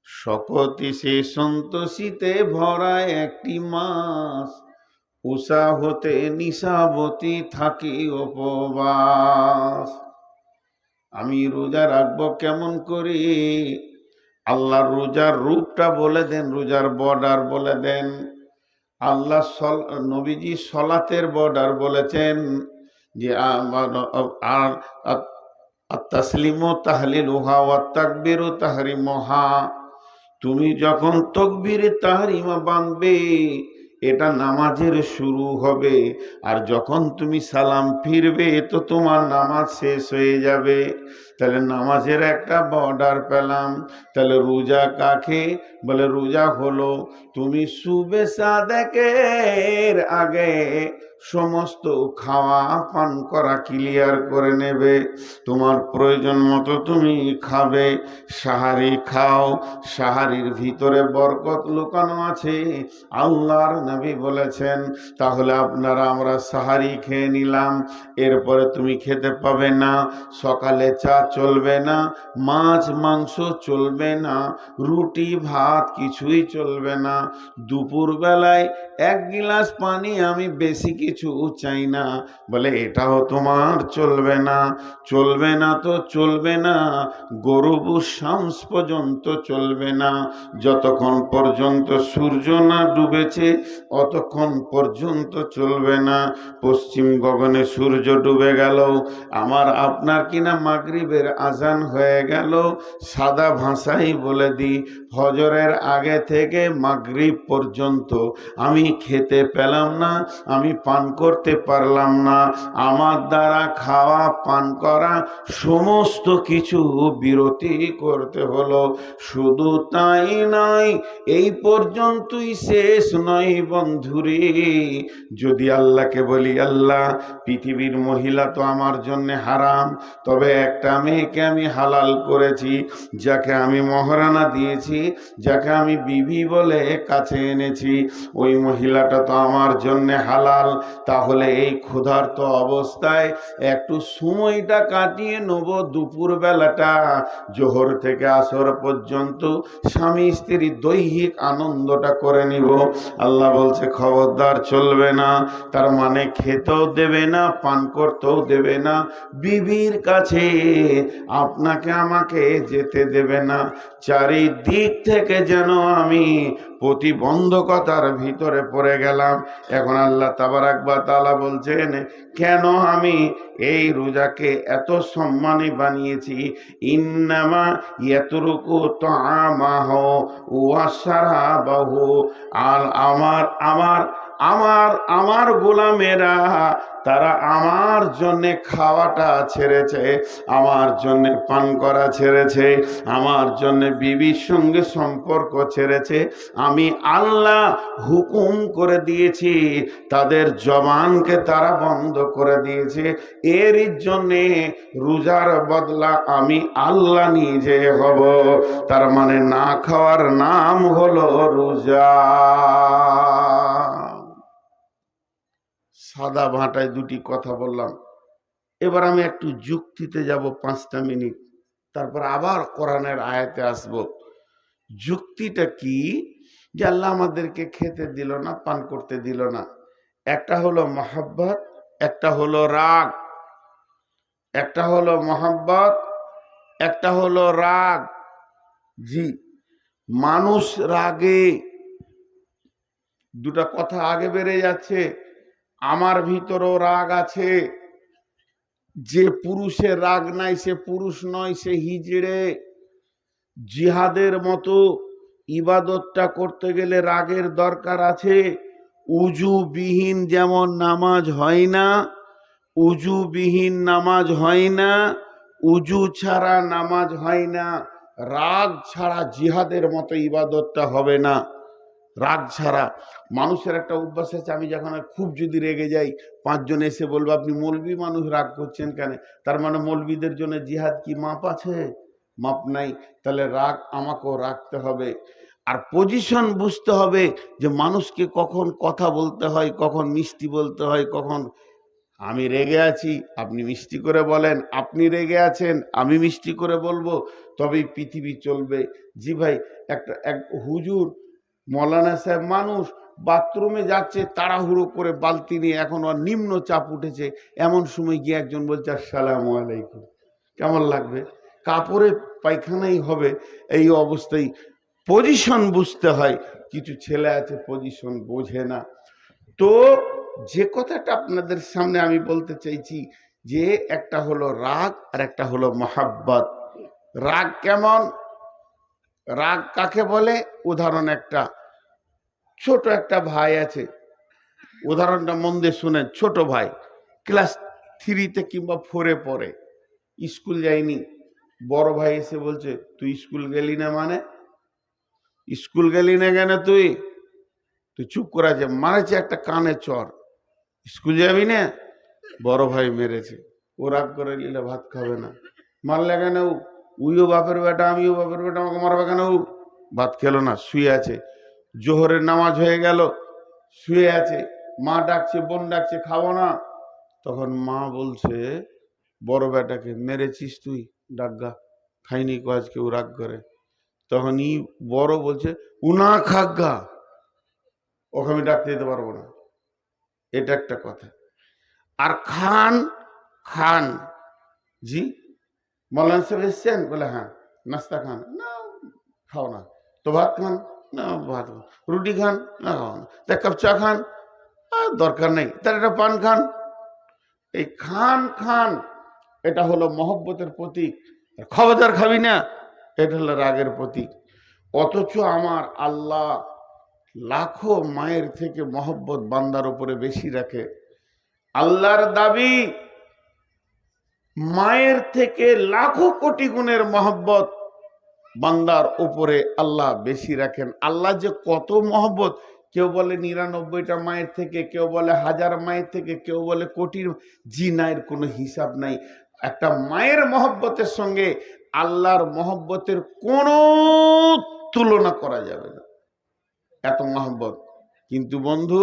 শকতি সে সন্তোষিতে ভরা একটি মাস, উষা হতে নিশাবতী থাকি উপবাস। আমি রোজা রাখবো কেমন করে? আল্লাহর রোজার রূপটা বলে দেন, রোজার বর্ডার বলে দেন। আল্লাহ নবীজি সলাতের বর্ডার বলেছেন যে আর তাসলিমু তাহলিলুহা ওয়া তাকবীরু তাহরিমুহা। তুমি যখন তাকবীরে তাহরিমা বাঁধবে, এটা নামাজের শুরু হবে, আর যখন তুমি সালাম ফিরবে তো তোমার নামাজ শেষ হয়ে যাবে। তাহলে নামাজের একটা বর্ডার পেলাম। তাহলে রোজা কাকে বলে? রোজা হলো তুমি সুবে সাদেকের আগে সমস্ত খাওয়া পান করা ক্লিয়ার করে নেবে, তোমার প্রয়োজন মতো তুমি খাবে। সাহারি খাও, সাহারির ভিতরে বরকত লুকানো আছে, আল্লাহর নবী বলেছেন। তাহলে আমরা সাহারি খেয়ে নিলাম, এরপরে তুমি খেতে পাবে না। সকালে চা চলবে না, মাছ মাংস চলবে না, রুটি ভাত কিছুই চলবে না। দুপুর বেলায় এক গিলাস পানি, আমি বেশি কিছু চাই না, বলে এটাও তোমার চলবে না। চলবে না তো চলবে না, গরুবু শামস পর্যন্ত চলবে না। যতক্ষণ পর্যন্ত সূর্য না ডুবেছে অতক্ষণ পর্যন্ত চলবে না। পশ্চিম গগনে সূর্য ডুবে গেল, আমার আপনার কিনা মাগরিবের আজান হয়ে গেল। সাদা ভাষাই বলে দিই, ফজরের আগে থেকে মাগরিব পর্যন্ত আমি খেতে পেলাম না, আমি পান করতে পারলাম না। আমার দ্বারা খাওয়া পান করা সমস্ত কিছু বিরতি করতে হলো। শুধু তাই নয়, এই পর্যন্তই শেষ নয় বন্ধুরে। যদি আল্লাহকে বলি, আল্লাহ পৃথিবীর মহিলা তো আমার জন্য হারাম, তবে একটা মেয়েকে আমি হালাল করেছি, যাকে আমি মহারানা দিয়েছি, যাকে আমি বিবি বলে কাছে এনেছি, ওই মহিলাটা তো আমার জন্য হালাল। তাহলে এই ক্ষুধার্ত অবস্থায় একটু সময়টা কাটিয়ে নেব, দুপুর বেলাটা জোহর থেকে আসর পর্যন্ত স্বামী স্ত্রীর দৈহিক আনন্দটা করে নিব। আল্লাহ বলছে খবরদার, চলবে না। তার মানে খেতেও দেবে না, পান করতেও দেবে না, বিবির কাছে আপনাকে আমাকে যেতে দেবে না। চারিদিক থেকে যেন আমি প্রতিবন্ধকতার ভিতরে পড়ে গেলাম। এখন আল্লাহ তাবারাক ওয়া তাআলা বলছেন, কেন আমি এই রোজাকে এত সম্মানী বানিয়েছি। ইন্নামা ইয়াতরুকু তাআমাহু ওয়া শারাবাহু। আর আমার গোলামেরা, তারা আমার জন্য খাওয়াটা ছেড়েছে, আমার জন্য পান করা ছেড়েছে, আমার জন্য বিবির সঙ্গে সম্পর্ক ছেড়েছে। আমি আল্লাহ হুকুম করে দিয়েছি, তাদের জবানকে তারা বন্ধ করে দিয়েছে। এর জন্যে রোজার বদলা আমি আল্লাহ নিজে হব। তার মানে না খাওয়ার নাম হলো রোজা। সাদা ভাঁটায় দুটি কথা বললাম, এবার আমি একটু যুক্তিতে যাব 5টা মিনিট, তারপর আবার কোরআনের আয়াতে আসব। যুক্তিটা কি? যে আল্লাহ আমাদেরকে খেতে দিল না, পান করতে দিল না। একটা হলো মহব্বত, একটা হলো রাগ। একটা হলো মহব্বত, একটা হলো রাগ। জি, মানুষ রাগে, দুটা কথা আগে বেড়ে যাচ্ছে। আমার ভিতরেও রাগ আছে। যে পুরুষের রাগ নাই সে পুরুষ নয়, সে হিজড়ে। জিহাদের মতো ইবাদতটা করতে গেলে রাগের দরকার আছে। উজুবিহীন যেমন নামাজ হয় না, উজুবিহীন নামাজ হয় না, উজু ছাড়া নামাজ হয় না, রাগ ছাড়া জিহাদের মতো ইবাদতটা হবে না। রাগ ছাড়া মানুষের একটা অভ্যাস আছে, আমি যখন খুব যদি রেগে যাই, 5জন এসে বলবো আপনি মৌলবি মানুষ, রাগ করছেন কেন? তার মানে মৌলবিদের জন্য জিহাদ কি মাপ আছে? মাপ নাই। তাহলে রাগ আমাকেও রাখতে হবে। আর পজিশন বুঝতে হবে যে মানুষকে কখন কথা বলতে হয়, কখন মিষ্টি বলতে হয়, কখন আমি রেগে আছি, আপনি মিষ্টি করে বলেন। আপনি রেগে আছেন, আমি মিষ্টি করে বলবো, তবেই পৃথিবী চলবে। জি ভাই, এক হুজুর মৌলানা সাহেব মানুষ বাথরুমে যাচ্ছে তাড়াহুড়ো করে বালতি নিয়ে, এখন ওর নিম্ন চাপ উঠেছে, এমন সময় গিয়ে একজন বলছে আসসালামু আলাইকুম। কেমন লাগবে? কাপড়ে পায়খানাই হবে এই অবস্থায়। পজিশন বুঝতে হয়। কিছু ছেলে আছে পজিশন বোঝে না। তো যে কথাটা আপনাদের সামনে আমি বলতে চাইছি, যে একটা হলো রাগ আর একটা হলো মহাব্বত। রাগ কেমন? রাগ কাকে বলে? উদাহরণ একটা, ছোট একটা ভাই আছে, উদাহরণটা মন দিয়ে শুনেন। ছোট ভাই ক্লাস 3-তে কিংবা 4-এ পড়ে, স্কুল যায়নি। বড় ভাই এসে বলছে তুই স্কুল গেলি না? মানে স্কুল গেলি না কেন? তুই তুই চুপ করে আছে, মারেছে একটা কানে চর। স্কুল যাবি না? বড় ভাই মেরেছে। ও রাগ করে নিলে ভাত খাবে না। মারলে কেন? উইও বাপের বেটা, আমিও বাপের বেটা, আমাকে মারবে কেন? ভাত খেলো না, শুয়ে আছে। জোহরের নামাজ হয়ে গেল, শুয়ে আছে। মা ডাকছে, বোন ডাকছে, খাবো না। তখন মা বলছে বড় বেটাকে, মেরেছিস তুই? ডাকগা। খাইনি কো আজকে। ও রাগ করে। তখন বড় বলছে উনা খাগা, ওকে আমি ডাকতে যেতে পারবো না। এটা একটা কথা। আর খান, খান জি মৌলানা সাহেব এসছেন? বলে হ্যাঁ। নাস্তা খান? না খাও না। তো ভাত খান? না ভাত খান। রুটি খান? না খাও না। তা কাপ চা খান? দরকার নেই। তার একটা পান খান। এই খান খান এটা হলো মহব্বতের প্রতীক। খবরদার খাবি না, এটা হলো রাগের প্রতীক। অথচ আমার আল্লাহ লাখো মায়ের থেকে মহব্বত বান্দার উপরে বেশি রাখে। আল্লাহর দাবি মায়ের থেকে লাখো কোটি গুণের মহব্বত বান্দার উপরে আল্লাহ বেশি রাখেন। আল্লাহ যে কত মহব্বত, কেউ বলে 99টা মায়ের থেকে, কেউ বলে 1000 মায়ের থেকে, কেউ বলে কোটির। জিনায়ের কোনো হিসাব নাই। একটা মায়ের মহব্বতের সঙ্গে আল্লাহর মহব্বতের কোনো তুলনা করা যাবে না, এত মহব্বত। কিন্তু বন্ধু,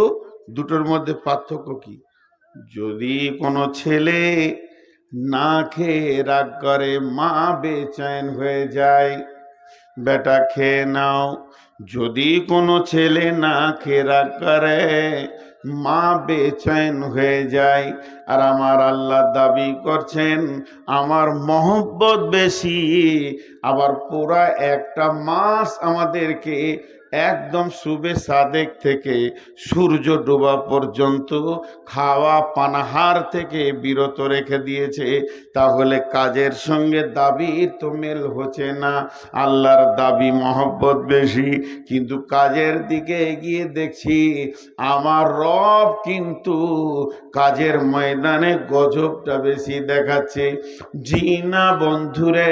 দুটোর মধ্যে পার্থক্য কি? যদি কোনো ছেলে না খেয়ে রাগ করে, মা বেচैन হয়ে যায়। বেটা খেয়ে নাও। যদি কোনো ছেলে না খেয়ে রাগ করে, মা বেচैन হয়ে যায়। আর আমার আল্লাহ দাবি করছেন আমার মহব্বত বেশি। আবার পুরা একটা মাস আমাদেরকে একদম সুবে সাদেক থেকে সূর্য ডোবা পর্যন্ত খাওয়া পানাহার থেকে বিরত রেখে দিয়েছে। তাহলে কাজের সঙ্গে দাবির তো মেল হচ্ছে না। আল্লাহর দাবি মহব্বত বেশি, কিন্তু কাজের দিকে এগিয়ে দেখছি আমার রব কিন্তু কাজের ময়দানে গজবটা বেশি দেখাচ্ছে। জি না বন্ধুরে,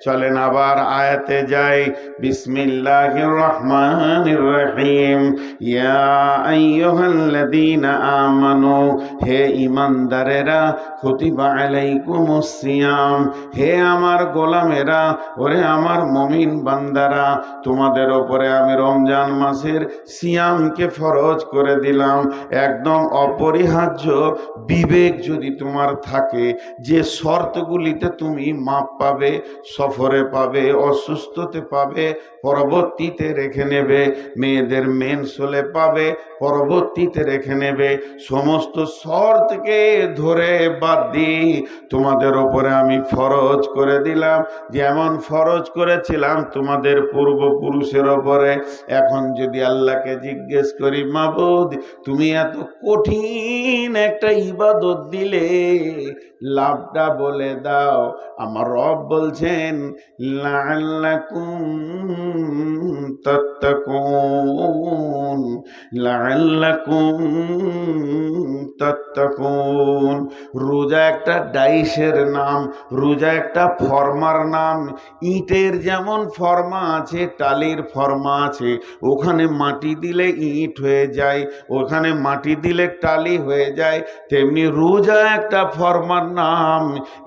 চলেন আবার আয়াতে যাই। বিসমিল্লাহির রহমানির রহিম। ইয়া আইয়ুহাল্লাযীনা আমানু, হে ঈমানদারেরা, কুতিবা আলাইকুমুস সিয়াম, হে আমার গোলামেরা, ওরে আমার মুমিন বান্দারা, তোমাদের উপরে আমি রমজান মাসের সিয়ামকে ফরজ করে দিলাম। একদম অপরিহার্য বিবেক যদি তোমার থাকে, যে শর্তগুলিতে তুমি মাপ পাবে, সফরে পাবে, অসুস্থতে পাবে, পরবর্তীতে রেখে নেবে, মেয়েদের মেন্স হলে পাবে, পরবর্তীতে রেখে নেবে, সমস্ত শর্তকে ধরে বাদ দিয়ে তোমাদের ওপরে আমি ফরজ করে দিলাম। যেমন ফরজ করেছিলাম তোমাদের পূর্বপুরুষের ওপরে। এখন যদি আল্লাহকে জিজ্ঞেস করি, মাবুদ তুমি এত কঠিন একটা ইবাদত দিলে, লাভটা বলে দাও। আমার রব বলছেন লাআল্লাকুম তাত্তাকুন, লাআল্লাকুম তাত্তাকুন। রোজা একটা ডাইসের নাম, রোজা একটা ফর্মার নাম। ইটের যেমন ফর্মা আছে, টালির ফর্মা আছে। ওখানে মাটি দিলে ইট হয়ে যায়, ওখানে মাটি দিলে টালি হয়ে যায়। তেমনি রোজা একটা ফর্মার নাম,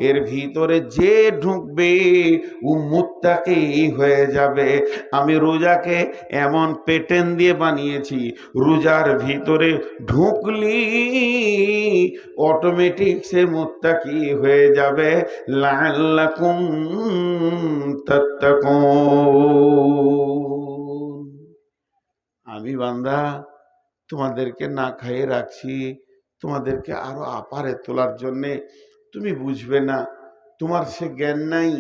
এর ভিতরে যে ঢুকবে ও মুত্তাকি হয়ে যাবে। আমি রোজাকে এমন পেটেন দিয়ে বানিয়েছি, রোজার ভিতরে ঢুকলি অটোমেটিক সে মুত্তাকি হয়ে যাবে। লাআল্লাকুম তাত্তাকুন। আমি বান্দা তোমাদেরকে না খাইয়ে রাখছি, তোমাদেরকে আরো আপারে তোলার জন্যে। তুমি বুঝবে না, তোমার সে জ্ঞান নাই,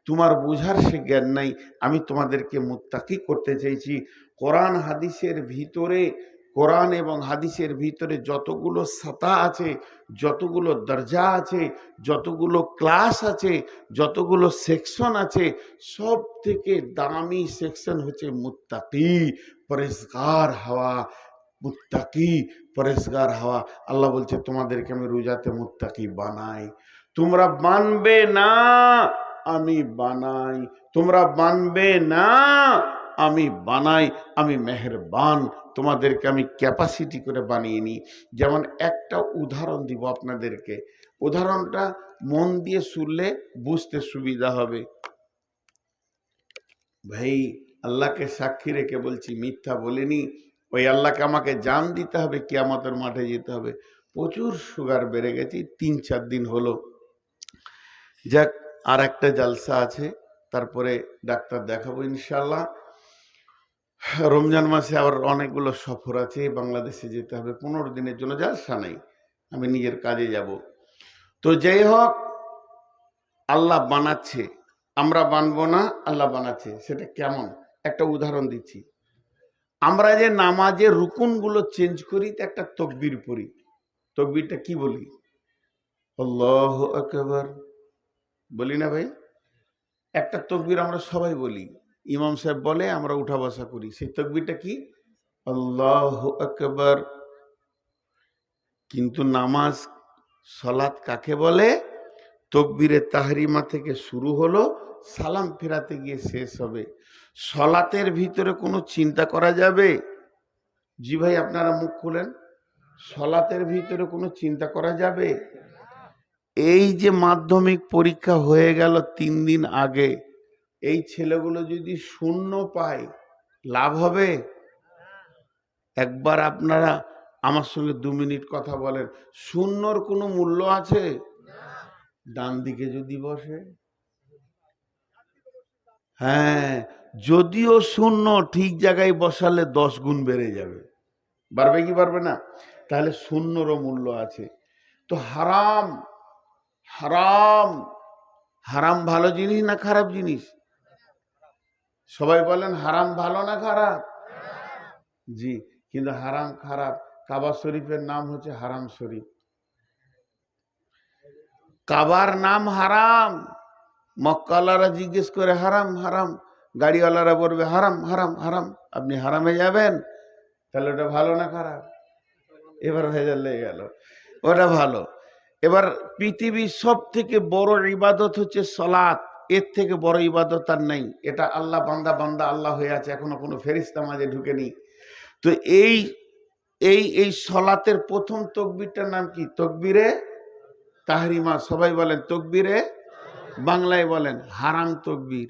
তোমার বুঝার সে জ্ঞান নাই। আমি তোমাদেরকে মুত্তাকি করতে চাইছি। কোরআন হাদিসের ভিতরে, কোরআন এবং হাদিসের ভিতরে যতগুলো সাতা আছে, যতগুলো দরজা আছে, যতগুলো ক্লাস আছে, যতগুলো সেকশন আছে, সব থেকে দামি সেকশন হচ্ছে মুত্তাকি, পরেজগার হওয়া। মুত্তাকি পরেজগার হওয়া। আল্লাহ বলছে তোমাদেরকে আমি রোজাতে মুত্তাকি বানাই। তোমরা মানবে না, আমি বানাই। তোমরা মানবে না, আমি বানাই। আমি মেহেরবান, তোমাদেরকে আমি ক্যাপাসিটি করে বানিয়ে নিই। যেমন একটা উদাহরণ দিব আপনাদেরকে, উদাহরণটা মন দিয়ে শুনলে বুঝতে সুবিধা হবে। ভাই, আল্লাহকে সাক্ষী রেখে বলছি, মিথ্যা বলিনি। ওই আল্লাহকে আমাকে জান দিতে হবে, কিয়ামতের মাঠে যেতে হবে। প্রচুর সুগার বেড়ে গেছে, 3-4 দিন হলো। যাক, আর একটা জালসা আছে, তারপরে ডাক্তার দেখাবো ইনশাল্লাহ। রমজান মাসে আবার অনেকগুলো সফর আছে, বাংলাদেশে যেতে হবে 15 দিনের জন্য। জালসা নাই, আমি নিজের কাজে যাব। তো যাই হোক, আল্লাহ বানাচ্ছে, আমরা বানবো না, আল্লাহ বানাচ্ছে। সেটা কেমন? একটা উদাহরণ দিচ্ছি। আমরা যে নামাজের রুকুনগুলো চেঞ্জ করি, একটা তকবীর পড়ি। তকবীরটা কি বলি? আল্লাহু আকবার বলি না ভাই? একটা তকবীর আমরা সবাই বলি, ইমাম সাহেব বলে, আমরা উঠা বসা করি। সেই তকবীরটা কি? আল্লাহু আকবার। কিন্তু নামাজ, সালাত কাকে বলে? তকবীরে তাহরিমা থেকে শুরু হলো, সালাম ফেরাতে গিয়ে শেষ হবে। সালাতের ভিতরে কোনো চিন্তা করা যাবে? জি ভাই, আপনারা মুখ খুলেন। সালাতের ভিতরে কোনো চিন্তা করা যাবে? এই যে মাধ্যমিক পরীক্ষা হয়ে গেল 3 দিন আগে, এই ছেলেগুলো যদি শূন্য পায়, লাভ হবে? একবার আপনারা আমার সঙ্গে 2 মিনিট কথা বলেন। শূন্যর কোনো মূল্য আছে? ডান দিকে যদি বসে, হ্যাঁ, যদিও শূন্য, ঠিক জায়গায় বসালে 10 গুণ বেড়ে যাবে। বাড়বে কি বাড়বে না? তাহলে শূন্যরও মূল্য আছে। তো হারাম, হারাম, হারাম ভালো জিনিস না খারাপ জিনিস? সবাই বলেন হারাম ভালো না খারাপ? জি, কিন্তু হারাম খারাপ। কাবা শরীফের নাম হচ্ছে হারাম শরীফ। কাবার নাম হারাম। মক্কাওয়ালারা জিজ্ঞেস করে হারাম হারাম, গাড়িওয়ালারা বলবে হারাম হারাম হারাম। আপনি হারামে যাবেন, তাহলে ওটা ভালো না খারাপ? এবার ভেজাল লেগে গেল। ওটা ভালো। এবার পৃথিবীর সব থেকে বড় ইবাদত হচ্ছে সালাত। এর থেকে বড় ইবাদত আর নাই। এটা আল্লাহ বান্দা বান্দা আল্লাহ হয়ে আছে, এখনো কোনো ফেরেশতা মাঝে ঢুকেনি। তো এই এই এই সালাতের প্রথম তাকবীরটার নাম কি? তাকবীরে তাহরিমা। সবাই বলেন তাকবীরে, বাংলায় বলেন হারাম তাকবীর।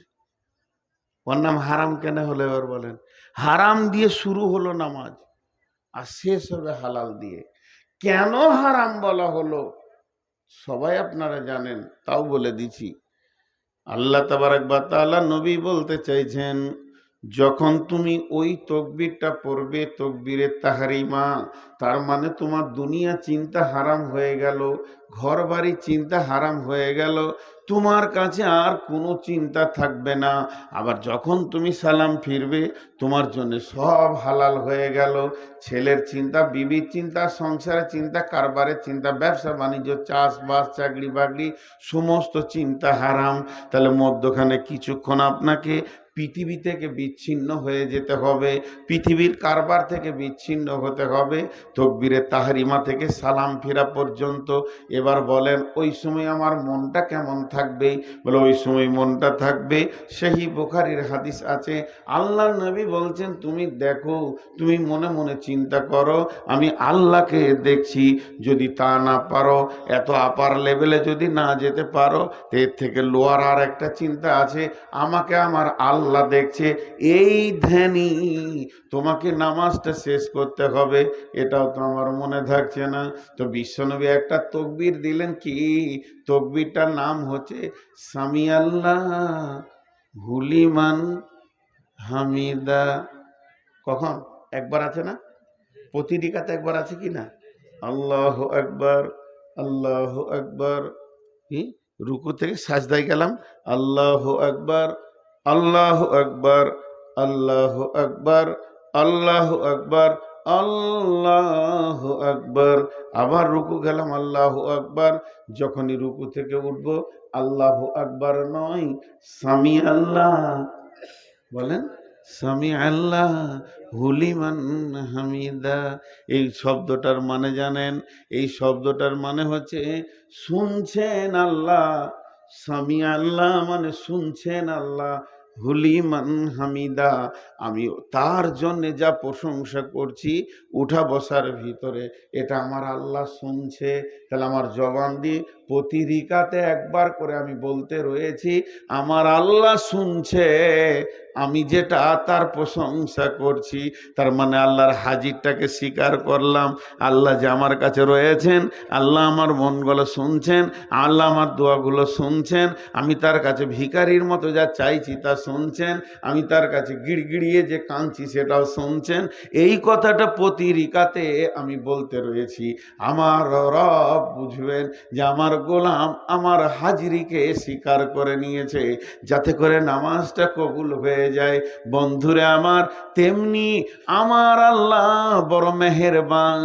ওর নাম হারাম কেন হলো এবার বলেন? হারাম দিয়ে শুরু হলো নামাজ, আর শেষ হবে হালাল দিয়ে। কেন হারাম বলা হলো সবাই আপনারা জানেন, তাও বলে দিছি। আল্লাহ তাবারক ওয়া তাআলা নবী বলতে চাইছেন, যখন তুমি ওই তাকবীরটা পড়বে, তাকবীরে তাহরিমা, তার মানে তোমার দুনিয়া চিন্তা হারাম হয়ে গেল, ঘর বাড়ি চিন্তা হারাম হয়ে গেল, তোমার কাছে আর কোনো চিন্তা থাকবে না। আবার যখন তুমি সালাম ফিরবে, তোমার জন্য সব হালাল হয়ে গেল। ছেলের চিন্তা, বিবির চিন্তা, সংসারের চিন্তা, কারবারের চিন্তা, ব্যবসা বাণিজ্য, চাষবাস, চাকরি বাকরি, সমস্ত চিন্তা হারাম। তাহলে মধ্যখানে কিছুক্ষণ আপনাকে পৃথিবী থেকে বিচ্ছিন্ন হয়ে যেতে হবে, পৃথিবীর কারবার থেকে বিচ্ছিন্ন হতে হবে। তাকবীরে তাহরিমা থেকে সালাম ফেরা পর্যন্ত এবার বলেন ওই সময় আমার মনটা কেমন থাকবে? বলে ওই সময় মনটা থাকবে, সহিহ বুখারীর হাদিস আছে, আল্লাহর নবী বলছেন তুমি দেখো, তুমি মনে মনে চিন্তা করো আমি আল্লাহকে দেখছি, যদি তা না পারো, এত আপার লেভেলে যদি না যেতে পারো, এর থেকে লোয়ার আর একটা চিন্তা আছে, আমাকে আমার আল্লাহ দেখছে। এই ধ্যানই তোমাকে নামাজটা শেষ করতে হবে, এটাও তো আমার মনে থাকছে না। তো বিশ্বনবী একটা তকবীর দিলেন, কি তকবীরটার নাম হচ্ছে সামি আল্লাহ হুলিমান হামিদা। কখন? একবার আছে না? প্রতি রিকাতে একবার আছে কি না? আল্লাহু আকবার, আল্লাহু আকবার। কি? রুকু থেকে সাজদায় গেলাম, আল্লাহু আকবার, আল্লাহু আকবার, আল্লাহু আকবার, আল্লাহু আকবার, আল্লাহু আকবার। আবার রুকু গেলাম, আল্লাহু আকবার। যখনই রুকু থেকে উঠবো, আল্লাহু আকবার নয়, সামি আল্লাহ বলেন, সামি আল্লাহ হুলিমান হামিদা। এই শব্দটার মানে জানেন? এই শব্দটার মানে হচ্ছে শুনছেন আল্লাহ। সামি আল্লাহ মানে শুনছেন আল্লাহ, হুলিমান হামিদা আমি তার জন্য যা প্রশংসা করছি উঠা বসার ভিতরে, এটা আমার আল্লাহ শুনছে। তাহলে আমার জবান দিয়ে প্রতি রিকাতে একবার করে আমি বলতে রয়েছি, আমার আল্লাহ শুনছে আমি যেটা তার প্রশংসা করছি। তার মানে আল্লাহর হাজিরটাকে স্বীকার করলাম, আল্লাহ যে আমার কাছে রয়েছেন, আল্লাহ আমার মনগুলো শুনছেন, আল্লাহ আমার দোয়াগুলো শুনছেন, আমি তার কাছে ভিখারির মতো যা চাইছি তা শুনছেন, আমি তার কাছে গিড়গিড়িয়ে যে কাঁদছি সেটাও শুনছেন। এই কথাটা প্রতি রিকাতে আমি বলতে রয়েছি। আমার রব বুঝবেন যে আমার গোলাম আমার হাজিরিকে স্বীকার করে নিয়েছে, যাতে করে নামাজটা কবুল হয়ে যায়। বন্ধুরে আমার, তেমনি আমার আল্লাহ বড় মেহেরবান,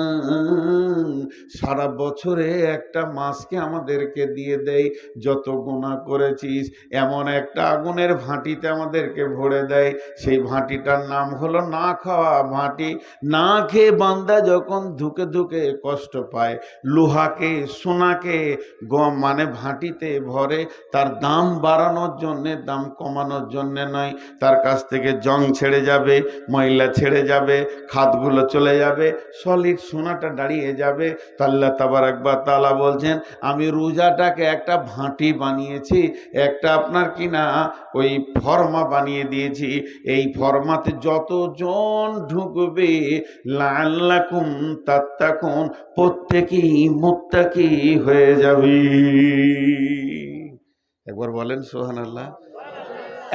সারা বছরে একটা মাসকে আমাদেরকে দিয়ে দেয়। যত গুনাহ করেছিস এমন একটা আগুনের ভাঁটিতে আমাদেরকে ভরে দেয়, সেই ভাঁটিটার নাম হলো না খাওয়া ভাঁটি। না খেয়ে বান্দা যখন ধুকে ধুকে কষ্ট পায়, লোহাকে সোনাকে মানে ভাঁটিতে ভরে, তার দাম বাড়ানোর জন্যে, দাম কমানোর জন্যে নয়। তার কাছ থেকে জং ছেড়ে যাবে, ময়লা ছেড়ে যাবে, খাদগুলো চলে যাবে, সলিড সোনাটা দাঁড়িয়ে যাবে। আল্লাহ তাবারাক ওয়া তাআলা বলছেন, আমি রোজাটাকে একটা ভাঁটি বানিয়েছি, একটা আপনার কি না ওই ফর্মা বানিয়ে দিয়েছি। এই ফর্মাতে যতজন ঢুকবে, লাআল্লাকুম তাত্তাকুন, প্রত্যেকেই মুত্তাকি হয়ে যাবে। একবার বলেন সুবহানাল্লাহ।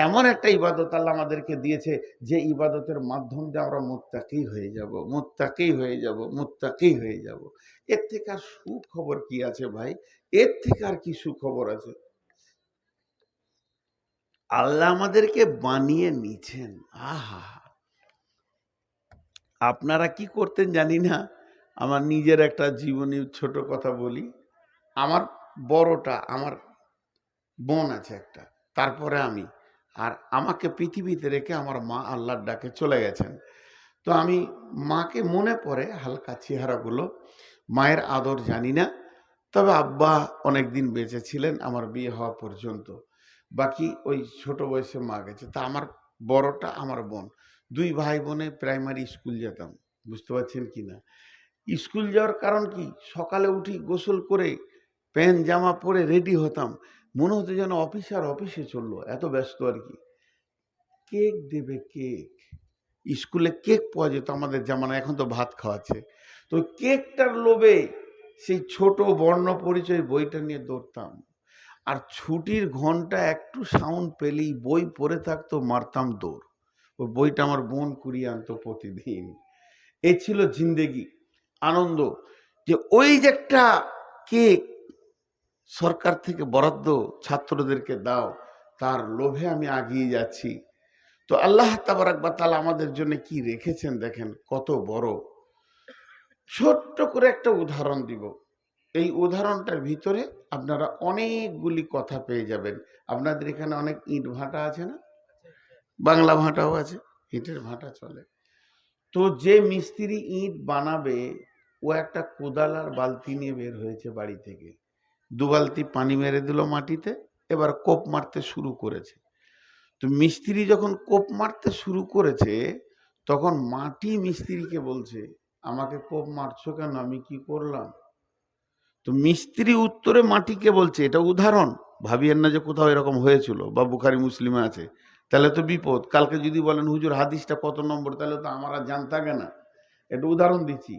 এমন একটা ইবাদত আল্লাহ আমাদেরকে দিয়েছে, যে ইবাদতের মাধ্যম দিয়ে আমরা মুত্তাকি হয়ে যাব, মুত্তাকি হয়ে যাব, মুত্তাকি হয়ে যাব। এর থেকে আর সুখবর কি আছে ভাই? এর থেকে আর কি সুখবর আছে? আল্লাহ আমাদেরকে বানিয়ে নিছেন। আহা, আপনারা কি করতেন জানি না। আমার নিজের একটা জীবনী ছোট কথা বলি। আমার বড়টা, আমার বোন আছে একটা, তারপরে আমি, আর আমাকে পৃথিবীতে রেখে আমার মা আল্লাহর ডাকে চলে গেছেন। তো আমি মাকে মনে পড়ে হালকা চেহারাগুলো, মায়ের আদর জানি না। তবে আব্বা অনেক দিন বেঁচে ছিলেন আমার বিয়ে হওয়া পর্যন্ত, বাকি ওই ছোট বয়সে মা গেছে। তা আমার বড়টা আমার বোন, দুই ভাই বোনে প্রাইমারি স্কুল যেতাম, বুঝতে পারছেন কি না? স্কুল যাওয়ার কারণ কি, সকালে উঠি গোসল করে প্যান্ট জামা পরে রেডি হতাম, মনে হতো যেন অফিসার অফিসে চললো, এত ব্যস্ত আর কি। কেক দেবে, কেক, স্কুলে কেক পাওয়া যেত আমাদের জামানা, এখন তো ভাত খাওয়াচ্ছে। তো কেকটার লোভে সেই ছোট বর্ণ পরিচয় বইটা নিয়ে দৌড়তাম, আর ছুটির ঘন্টা একটু সাউন্ড পেলেই বই পড়ে থাকতো, মারতাম দৌড়। ওই বইটা আমার বোন কুড়িয়ে আনতো প্রতিদিন। এই ছিল জিন্দেগি, আনন্দ। যে ওই যে একটা কেক সরকার থেকে বরাদ্দ ছাত্রদেরকে দাও, তার লোভে আমি এগিয়ে যাচ্ছি। তো আল্লাহ তাবারাক ওয়া তাআলা আমাদের জন্য কি রেখেছেন দেখেন, কত বড়। ছোট্ট করে একটা উদাহরণ দিব, এই উদাহরণটার ভিতরে আপনারা অনেকগুলি কথা পেয়ে যাবেন। আপনাদের এখানে অনেক ইট ভাটা আছে না? বাংলা ভাটাও আছে, ইটের ভাটা চলে। তো যে মিস্ত্রি ইট বানাবে, ও একটা কোদাল আর বালতি নিয়ে বের হয়েছে বাড়ি থেকে। দু বালতি পানি মেরে দিল মাটিতে, এবার কোপ মারতে শুরু করেছে। তো মিস্ত্রি যখন কোপ মারতে শুরু করেছে তখন মাটি মিস্ত্রিকে বলছে, আমাকে কোপ মারছো কেন, আমি কি করলাম? তো মিস্ত্রি উত্তরে মাটিকে বলছে, এটা উদাহরণ, ভাবিয়েন না যে কোথাও এরকম হয়েছিল বা বুখারি মুসলিমে আছে, তাহলে তো বিপদ। কালকে যদি বলেন হুজুর হাদিসটা কত নম্বর, তাহলে তো আমার আর জান থাকে না। এটা উদাহরণ দিচ্ছি।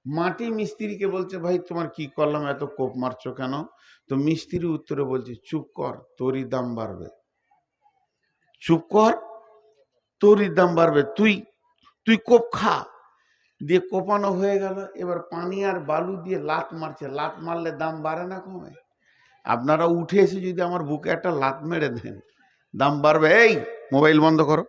মাটি মিস্ত্রিকে বলছে, ভাই তোমার কি করলাম, এত কোপ মারছো কেন? তো মিস্ত্রি উত্তরে বলছে, চুপ কর, তোরই দাম বাড়বে। চুপ কর, তোরই দাম বাড়বে, তুই তুই কোপ খা। দিয়ে কোপানো হয়ে গেল। এবার পানি আর বালু দিয়ে লাত মারছে। লাত মারলে দাম বাড়ে না কমে? আপনারা উঠে এসে যদি আমার বুকে একটা লাত মেরে দেন, দাম বাড়বে। এই মোবাইল বন্ধ করো,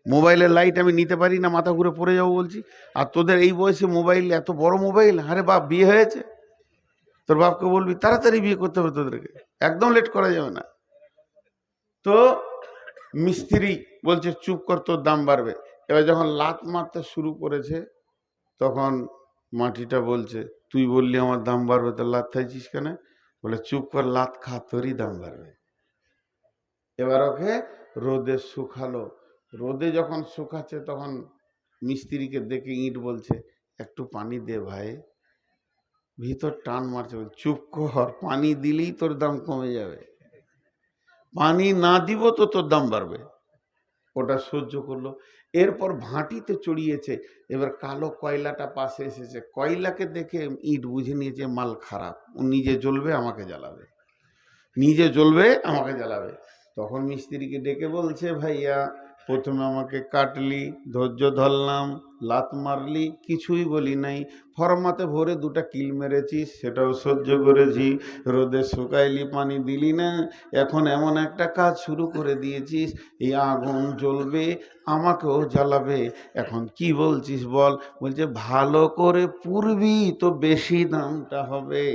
মোবাইলের লাইট আমি নিতে পারি না, মাথা ঘুরে পড়ে যাবো বলছি। আর তোদের এই বয়সে মোবাইল, এত বড় মোবাইল। আরে বাপ, বিয়ে হয়েছে? তোর বাপকে বলবি তাড়াতাড়ি বিয়ে করতে হবে তোদেরকে, একদম লেট করা যাবে না। তো মিস্ত্রি বলছে চুপ কর, তোর দাম বাড়বে। এবার যখন লাত মারতে শুরু করেছে তখন মাটিটা বলছে, তুই বললি আমার দাম বাড়বে, তো লাত খাইছিস কেন? বলে চুপ কর, লাত খা, তোরই দাম বাড়বে। এবার ওকে রোদে শুকালো। রোদে যখন শুকাচ্ছে তখন মিস্ত্রিকে দেখে ইট বলছে, একটু পানি দে ভাই। ভিতর টান মারছে, চুপ কর, পানি দিলেই তোর দাম কমে যাবে, পানি না দিব তো তোর দাম বাড়বে। ওটা সহ্য করলো। এরপর ভাটিতে চড়িয়েছে। এবার কালো কয়লাটা পাশে এসেছে, কয়লাকে দেখে ইট বুঝে নিয়েছে মাল খারাপ, ও নিজে জ্বলবে আমাকে জ্বালাবে, নিজে জ্বলবে আমাকে জ্বালাবে। তখন মিস্ত্রিকে ডেকে বলছে, ভাইয়া প্রথমে আমাকে কাটলি, ধৈর্য ধরলাম, লাত মারলি, কিছুই বলি নাই, ফরমাতে ভরে দুটা কিল মেরেছিস, সেটাও সহ্য করেছি, রোদে শুকাইলি, পানি দিলি না, এখন এমন একটা কাজ শুরু করে দিয়েছিস, এই আগুন জ্বলবে, আমাকেও জ্বালাবে, এখন কি বলছিস বল? বলছে ভালো করে পুরবি তো বেশি দামটা হবে,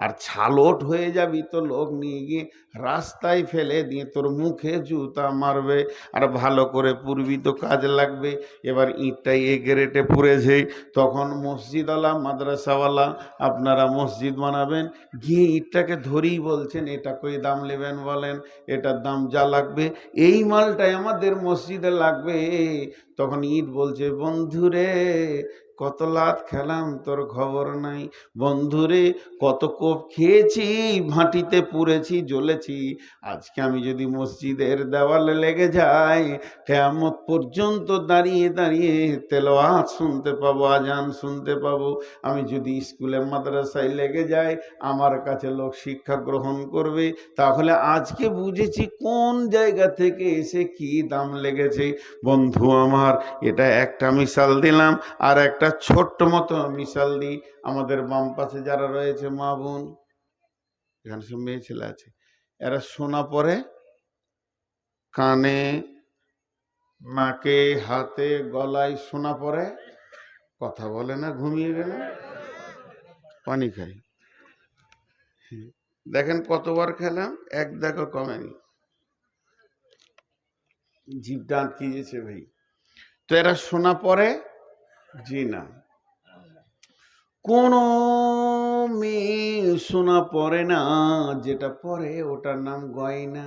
আর ছালট হয়ে যাবি তো লোক নিয়ে গিয়ে রাস্তায় ফেলে দিয়ে তোর মুখে জুতা মারবে, আর ভালো করে পুরবি তো কাজ লাগবে। এবার ইটটাই এ গ্রেটে পুড়েছে। তখন মসজিদওয়ালা, মাদ্রাসাওয়ালা, আপনারা মসজিদ বানাবেন, গিয়ে ইটটাকে ধরেই বলছেন, এটা কই দাম নেবেন বলেন, এটার দাম যা লাগবে এই মালটাই আমাদের মসজিদে লাগবে। তখন ইট বলছে, বন্ধুরে কত লাত খেলাম তোর খবর নাই, বন্ধুরে কত কোপ খেয়েছি, ভাটিতে পুড়েছি, জ্বলেছি, আজকে আমি যদি মসজিদের দেওয়ালে লেগে যাই, কিয়ামত পর্যন্ত দাঁড়িয়ে দাঁড়িয়ে তেলাওয়াত শুনতে পাবো, আজান শুনতে পাবো। আমি যদি স্কুলে মাদ্রাসায় লেগে যাই, আমার কাছে লোক শিক্ষা গ্রহণ করবে। তাহলে আজকে বুঝেছি কোন জায়গা থেকে এসে কি দাম লেগেছে। বন্ধু আমার, এটা একটা মিসাল দিলাম, আর একটা ছোট্ট মতো মিসাল দিই। আমাদের বাম পাশে যারা রয়েছে মা বোন, এখানে সব মেয়ে ছেলে আছে, এরা সোনা পরে কানে, নাকে, হাতে, গলায় সোনা পরে, কথা বলে না, ঘুমিয়ে গেলে পানি খাই। দেখেন কতবার খেলাম, এক দেখো কমেনি, জিভটা আটকে গেছে ভাই। তো এরা সোনা পরে? জি না, কোন মেয়ে সোনা পরে না, যেটা পরে ওটার নাম গয়না।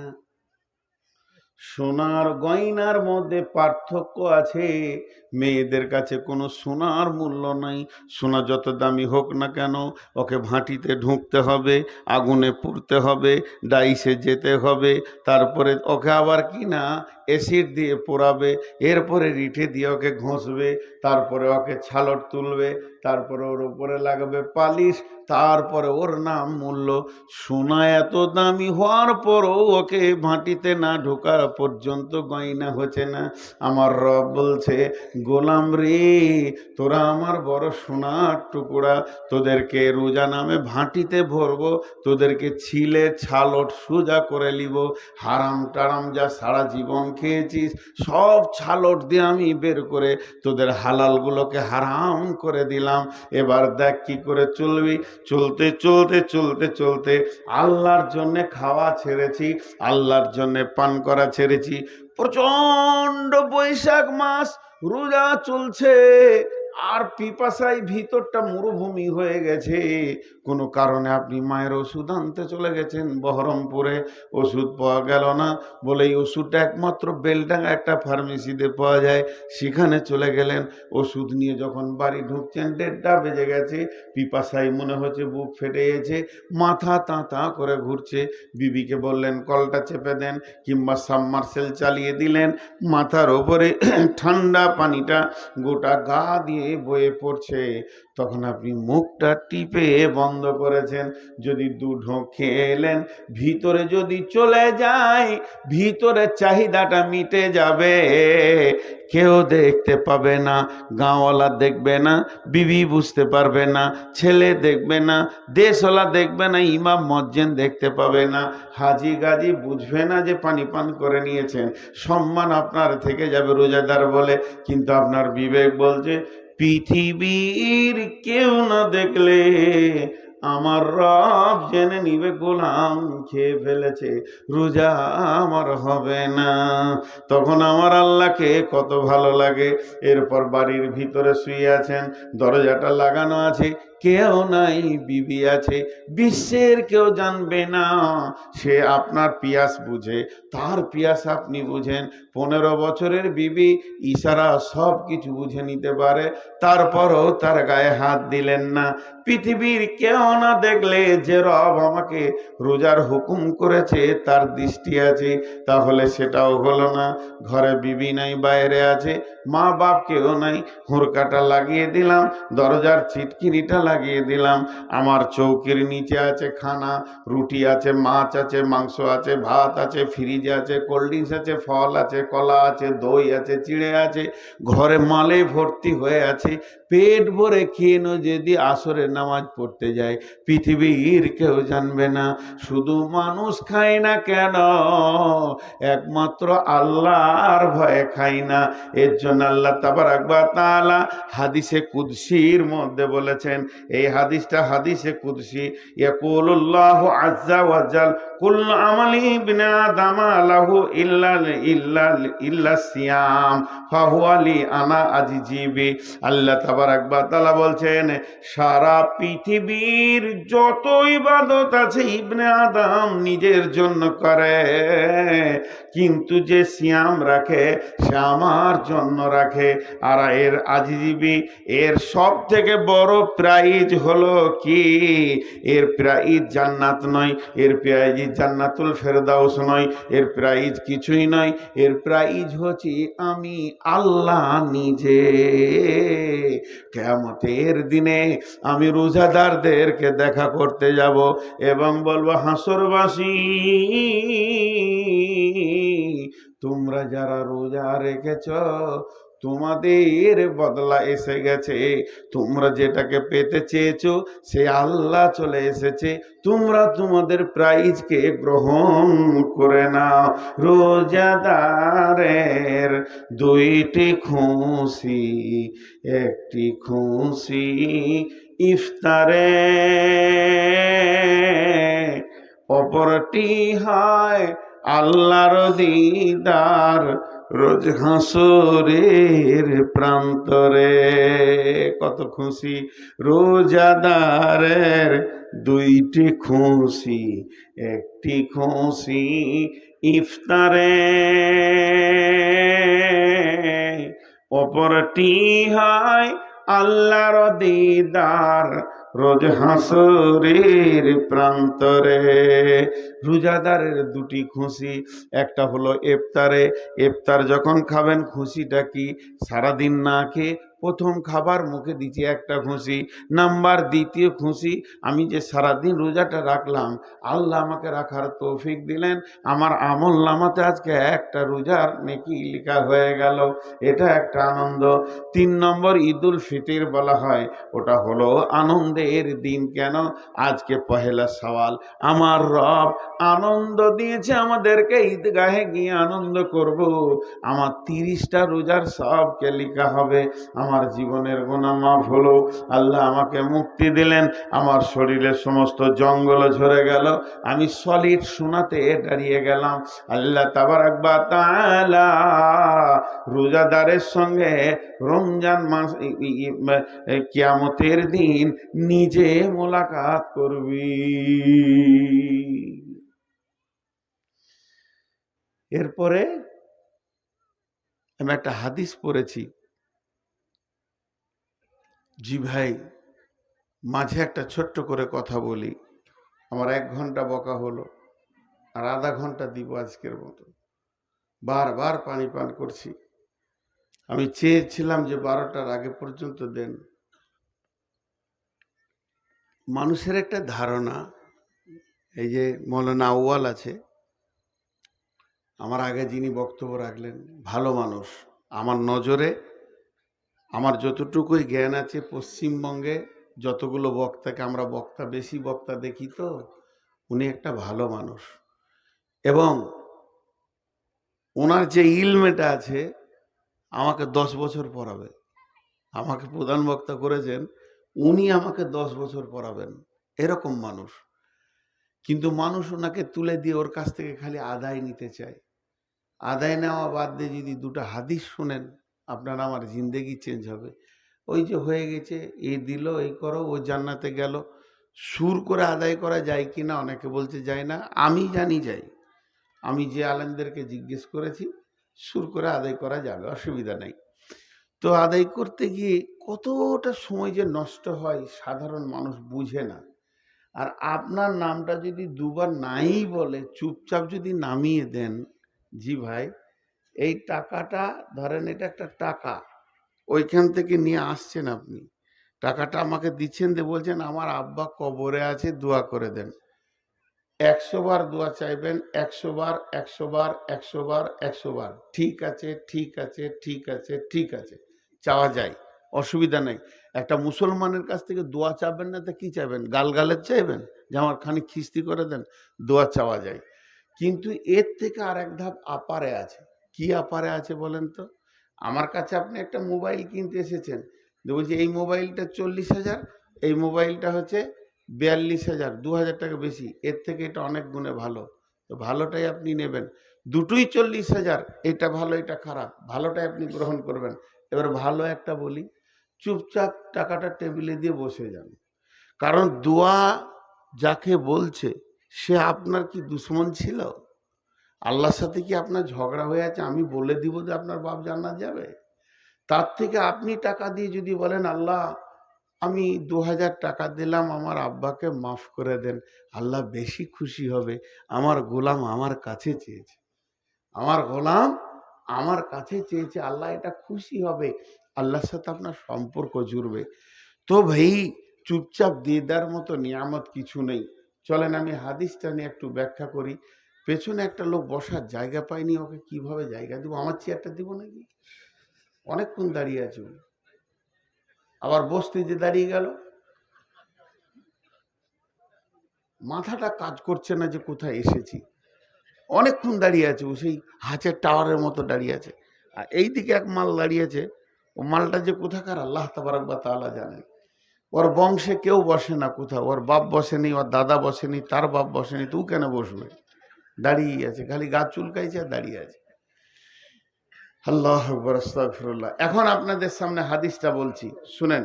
সোনার গয়নার মধ্যে পার্থক্য আছে। মেয়েদের কাছে কোনো সোনার মূল্য নাই। সোনা যত দামি হোক না কেন, ওকে ভাটিতে ঢুকতে হবে, আগুনে পুড়তে হবে, ডাইসে যেতে হবে, তারপরে ওকে আবার কি না অ্যাসিড দিয়ে পোড়াবে, এরপরে রিঠে দিয়ে ওকে ঘষবে, তারপরে ওকে ছালট তুলবে, তারপরে ওর উপরে লাগবে পালিশ, তারপরে ওর নাম মূল্য। সোনা এত দামি হওয়ার পরও ওকে ভাটিতে না ঢোকার পর্যন্ত গয়না হচ্ছে না। আমার রব বলছে, গোলাম রে, তোরা আমার বড় সোনার টুকরা, তোদেরকে রোজা নামে ভাটিতে ভরবো, তোদেরকে ছিলে ছালট সোজা করে নিব, হারাম টারাম যা সারা জীবন খেয়েছিস সব ছালট দিয়ে আমি বের করে তোদের হালালগুলোকে হারাম করে দিলাম। এবার দেখ কি করে চলবি। চলতে চলতে চলতে চলতে আল্লাহর জন্য খাওয়া ছেড়েছি, আল্লাহর জন্য পান করা ছেড়েছি। প্রচন্ড বৈশাখ মাস, রোজা চলছে, আর পিপাসায় ভিতরটা মরুভূমি হয়ে গেছে, কোনো কারণে আপনি মায়ের ওষুধ আনতে চলে গেছেন বহরমপুরে, ওষুধ পাওয়া গেল না বলে এই ওষুধটা একমাত্র বেলডাঙ্গা একটা ফার্মেসিতে পাওয়া যায়, সেখানে চলে গেলেন। ওষুধ নিয়ে যখন বাড়ি ঢুকছেন 1:30 বেজে গেছে, পিপাসায় মনে হচ্ছে বুক ফেটে গেছে, মাথা তাঁ করে ঘুরছে। বিবিকে বললেন কলটা চেপে দেন, কিংবা সাবমার্সেল চালিয়ে দিলেন, মাথার ওপরে ঠান্ডা পানিটা গোটা গা দিয়ে বয়ে পড়ছে। তখন আপনি মুখটা টিপে বন্ধ করেছেন, যদি 2 ঢোক খেয়ে এলেন, ভিতরে যদি চলে যায়, ভিতরে চাহিদাটা মিটে যাবে, কেউ দেখতে পাবে না, গাঁওয়ালা দেখবে না, বিবি বুঝতে পারবে না, ছেলে দেখবে না, দেশওয়ালা দেখবে না, ইমাম মজ্জেন দেখতে পাবে না, হাজি গাজি বুঝবে না যে পানি পান করে নিয়েছেন, সম্মান আপনার থেকে যাবে রোজাদার বলে। কিন্তু আপনার বিবেক বলছে পৃথিবীর কেউ না দেখলে আমার রব জেনে নিবে গোলাম খেয়ে ফেলেছে, রোজা আমার হবে না। তখন আমার আল্লাহকে কত ভালো লাগে। এরপর বাড়ির ভিতরে শুয়ে আছেন, দরজাটা লাগানো আছে, কেউ নাই, বিবি আছে, বিশ্বের কেউ জানবে না। সে আপনার পিয়াস বুঝে, তার পিয়াস আপনি বুঝেন। 15 বছরের বিবি ইশারা সব কিছু বুঝে নিতে পারে, তারপরও তার গায়ে হাত দিলেন না। পৃথিবীর কেউ না দেখলে যে রব আমাকে রোজার হুকুম করেছে তার দৃষ্টি আছে, তাহলে সেটাও হলো না। ঘরে বিবি নাই, বাইরে আছে, মা বাপ কেউ নাই, হুড়কাটা লাগিয়ে দিলাম, দরজার ছিটকিনিটা লাগিয়ে দিলাম, আমার চৌকির নিচে আছে খানা, রুটি আছে, মাছ আছে, মাংস আছে, ভাত আছে, ফ্রিজ আছে, কোল্ড ড্রিঙ্কস আছে, ফল আছে, কলা আছে, দই আছে, চিড়ে আছে, ঘরে মালে ভর্তি হয়ে আছে, পেট ভরে খেয়ে যদি আসরের নামাজ পড়তে যায়, পৃথিবীর কেউ জানবে না। শুধু মানুষ খায় না কেন, একমাত্র আল্লাহর ভয়ে খাই না। এর জন্য আল্লাহ তাবারাক ওয়া তাআলা হাদিসে কুদসির মধ্যে বলেছেন, এই হাদিসটা হাদিসে কুদসি, ইয়াকুলুল্লাহু আযজা ওয়া জাল কুল্লু আমালি ইবনে আদম লাহু ইল্লা সিয়াম ফাহুয়া লি আনা আজিজিবি। আল্লাহ তাবারাক ওয়া তাআলা বলছেন, সারা পৃথিবীর যত ইবাদত আছে ইবনে আদম নিজের জন্য করে, কিন্তু যে সিয়াম রাখে সে আমার জন্য রাখে। আর এর আজিজিবি, এর সব থেকে বড় প্রাইজ হলো কি? এর প্রাইজ জান্নাত নয়, এর প্রাইজ জান্নাতুল ফেরদাউস নয়, এর প্রাইজ কিছুই নয়, এর প্রাইজ হচ্ছে আমি আল্লাহ নিজে। কিয়ামতের দিনে আমি রোজাদারদেরকে দেখা করতে যাব এবং বলবো, হাসরবাসী তোমরা যারা রোজা রেখেছ তোমাদের বদলা এসে গেছে, তোমরা যেটাকে পেতে চেয়েছো সে আল্লাহ চলে এসেছে, তোমরা তোমাদের প্রাইজকে গ্রহণ করে নাও। রোজাদারের 2টি খুশি, একটি খুশি ইফতারে, অপরটি হয় আল্লাহর দিদার রোজ হাসরের প্রান্তরে। কত খুশি রোজাদারের 2টি খুশি, একটি খুশি ইফতারে, অপরটি হয় আল্লাহর দিদার রোজ হাসরের প্রান্তরে। রোজাদারের 2টি খুশি, একটা হলো ইফতারে, ইফতার যখন খাবেন খুশিটা কি? সারাদিন না খেয়ে প্রথম খাবার মুখে দিচ্ছি একটা খুশি। নাম্বার 2 খুশি, আমি যে সারাদিন রোজাটা রাখলাম, আল্লাহ আমাকে রাখার তৌফিক দিলেন, আমার আমল নামাতে আজকে একটা রোজার নেকি লেখা হয়ে গেল, এটা একটা আনন্দ। 3 নম্বর ঈদুল ফিতর বলা হয়, ওটা হলো আনন্দের দিন। কেন? আজকে পহেলা শাওয়াল, আমার রব আনন্দ দিয়েছে আমাদেরকে, ঈদগাহে গিয়ে আনন্দ করব। আমার 30টা রোজার সবকে লেখা হবে, আমার আমার জীবনের গুনাহ মাফ হলো, আল্লাহ আমাকে মুক্তি দিলেন, আমার শরীরের সমস্ত জঙ্গল ঝরে গেল, আমি সলিড সোনাতে দাঁড়িয়ে গেলাম। আল্লাহ তাবারাক ওয়া তাআলা রোজাদারের সঙ্গে রমজান মাস কিয়ামতের দিন নিজে মোলাকাত করবি। এরপরে আমি একটা হাদিস পড়েছি। জি ভাই, মাঝে একটা ছোট্ট করে কথা বলি। আমার 1 ঘন্টা বকা হলো, আর আধা ঘন্টা দিব আজকের মতো। বারবার পানি পান করছি। আমি চেয়েছিলাম যে 12টার আগে পর্যন্ত দেন। মানুষের একটা ধারণা, এই যে মৌলানা আউয়াল আছে, আমার আগে যিনি বক্তব্য রাখলেন, ভালো মানুষ। আমার নজরে আমার যতটুকুই জ্ঞান আছে, পশ্চিমবঙ্গে যতগুলো বক্তাকে আমরা বেশি বক্তা দেখি, তো উনি একটা ভালো মানুষ, এবং ওনার যে ইলমেটা আছে আমাকে 10 বছর পড়াবে। আমাকে প্রধান বক্তা করেছেন, উনি আমাকে 10 বছর পড়াবেন, এরকম মানুষ। কিন্তু মানুষ ওনাকে তুলে দিয়ে ওর কাছ থেকে খালি আদায় নিতে চায়। আদায় নেওয়া বাদ দিয়ে যদি 2টা হাদিস শুনেন, আপনার আমার জিন্দেগি চেঞ্জ হবে। ওই যে হয়ে গেছে, এই দিল, এই করো, ও জান্নাতে গেল, সুর করে আদায় করা যায় কিনা অনেকে বলছে যায় না। আমি জানি যাই। আমি যে আলেমদেরকে জিজ্ঞেস করেছি, সুর করে আদায় করা যাবে, অসুবিধা নেই। তো আদায় করতে গিয়ে কতটা সময় যে নষ্ট হয় সাধারণ মানুষ বুঝে না। আর আপনার নামটা যদি 2বার নাই বলে চুপচাপ যদি নামিয়ে দেন, জি ভাই, এই টাকাটা ধরেন, এটা একটা টাকা, ওইখান থেকে নিয়ে আসছেন আপনি, টাকাটা আমাকে দিচ্ছেন, দিয়ে বলছেন আমার আব্বা কবরে আছে, দোয়া করে দেন। 100 বার দোয়া চাইবেন, 100 বার, 100 বার, 100 বার, 100 বার, ঠিক আছে, ঠিক আছে, ঠিক আছে, ঠিক আছে, চাওয়া যায়, অসুবিধা নেই। একটা মুসলমানের কাছ থেকে দোয়া চাবেন না তো কি চাইবেন? গালগালের চাইবেন যে আমার খানিক খিস্তি করে দেন? দোয়া চাওয়া যায়। কিন্তু এর থেকে আর এক ধাপ আপারে আছে। কি আপারে আছে বলেন তো? আমার কাছে আপনি একটা মোবাইল কিনতে এসেছেন, বলছি এই মোবাইলটা 40,000, এই মোবাইলটা হচ্ছে 42,000, 2,000 টাকা বেশি, এর থেকে এটা অনেক গুণে ভালো, তো ভালোটাই আপনি নেবেন। দুটোই 40,000, এটা ভালো এটা খারাপ, ভালোটাই আপনি গ্রহণ করবেন। এবার ভালো একটা বলি, চুপচাপ টাকাটা টেবিলে দিয়ে বসে যান। কারণ দোয়া যাকে বলছে সে আপনার কি দুশ্মন ছিল? আল্লাহর সাথে কি আপনার ঝগড়া হয়ে আছে আমি বলে দিব যে আপনার বাপ জান্নাত যাবে? তার থেকে আপনি টাকা দিয়ে যদি বলেন আল্লাহ আমি 2,000 টাকা দিলাম, আমার আব্বাকে মাফ করে দেন, আল্লাহ বেশি খুশি হবে। আমার গোলাম আমার কাছে চেয়েছে, আমার গোলাম আমার কাছে চেয়েছে, আল্লাহ এটা খুশি হবে, আল্লাহর সাথে আপনার সম্পর্ক জুড়বে। তো ভাই, চুপচাপ দিয়ে দেওয়ার মতো নিয়ামত কিছু নেই। চলেন আমি হাদিসটা নিয়ে একটু ব্যাখ্যা করি। পেছনে একটা লোক বসার জায়গা পায়নি, ওকে কিভাবে জায়গা দিব? আমার চেয়ারটা দিব নাকি? অনেকক্ষণ দাঁড়িয়ে আছে, আবার বসতে যে দাঁড়িয়ে গেল, মাথাটা কাজ করছে না যে কোথায় এসেছি। অনেকক্ষণ দাঁড়িয়ে আছে, ও সেই হাঁচের টাওয়ারের মতো দাঁড়িয়ে আছে। আর এইদিকে এক মাল দাঁড়িয়ে আছে, ও মালটা যে কোথাকার আল্লাহ তাবারাক ওয়া তাআলা জানেন। ওর বংশে কেউ বসে না কোথাও, ওর বাপ বসেনি, ওর দাদা বসেনি, তার বাপ বসেনি, তো কেন বসবে? দাঁড়িয়ে আছে, খালি গা চুলকাইছে আর দাঁড়িয়ে আছে। আল্লাহু আকবার, আস্তাগফিরুল্লাহ। এখন আপনাদের সামনে হাদিসটা বলছি, শুনেন।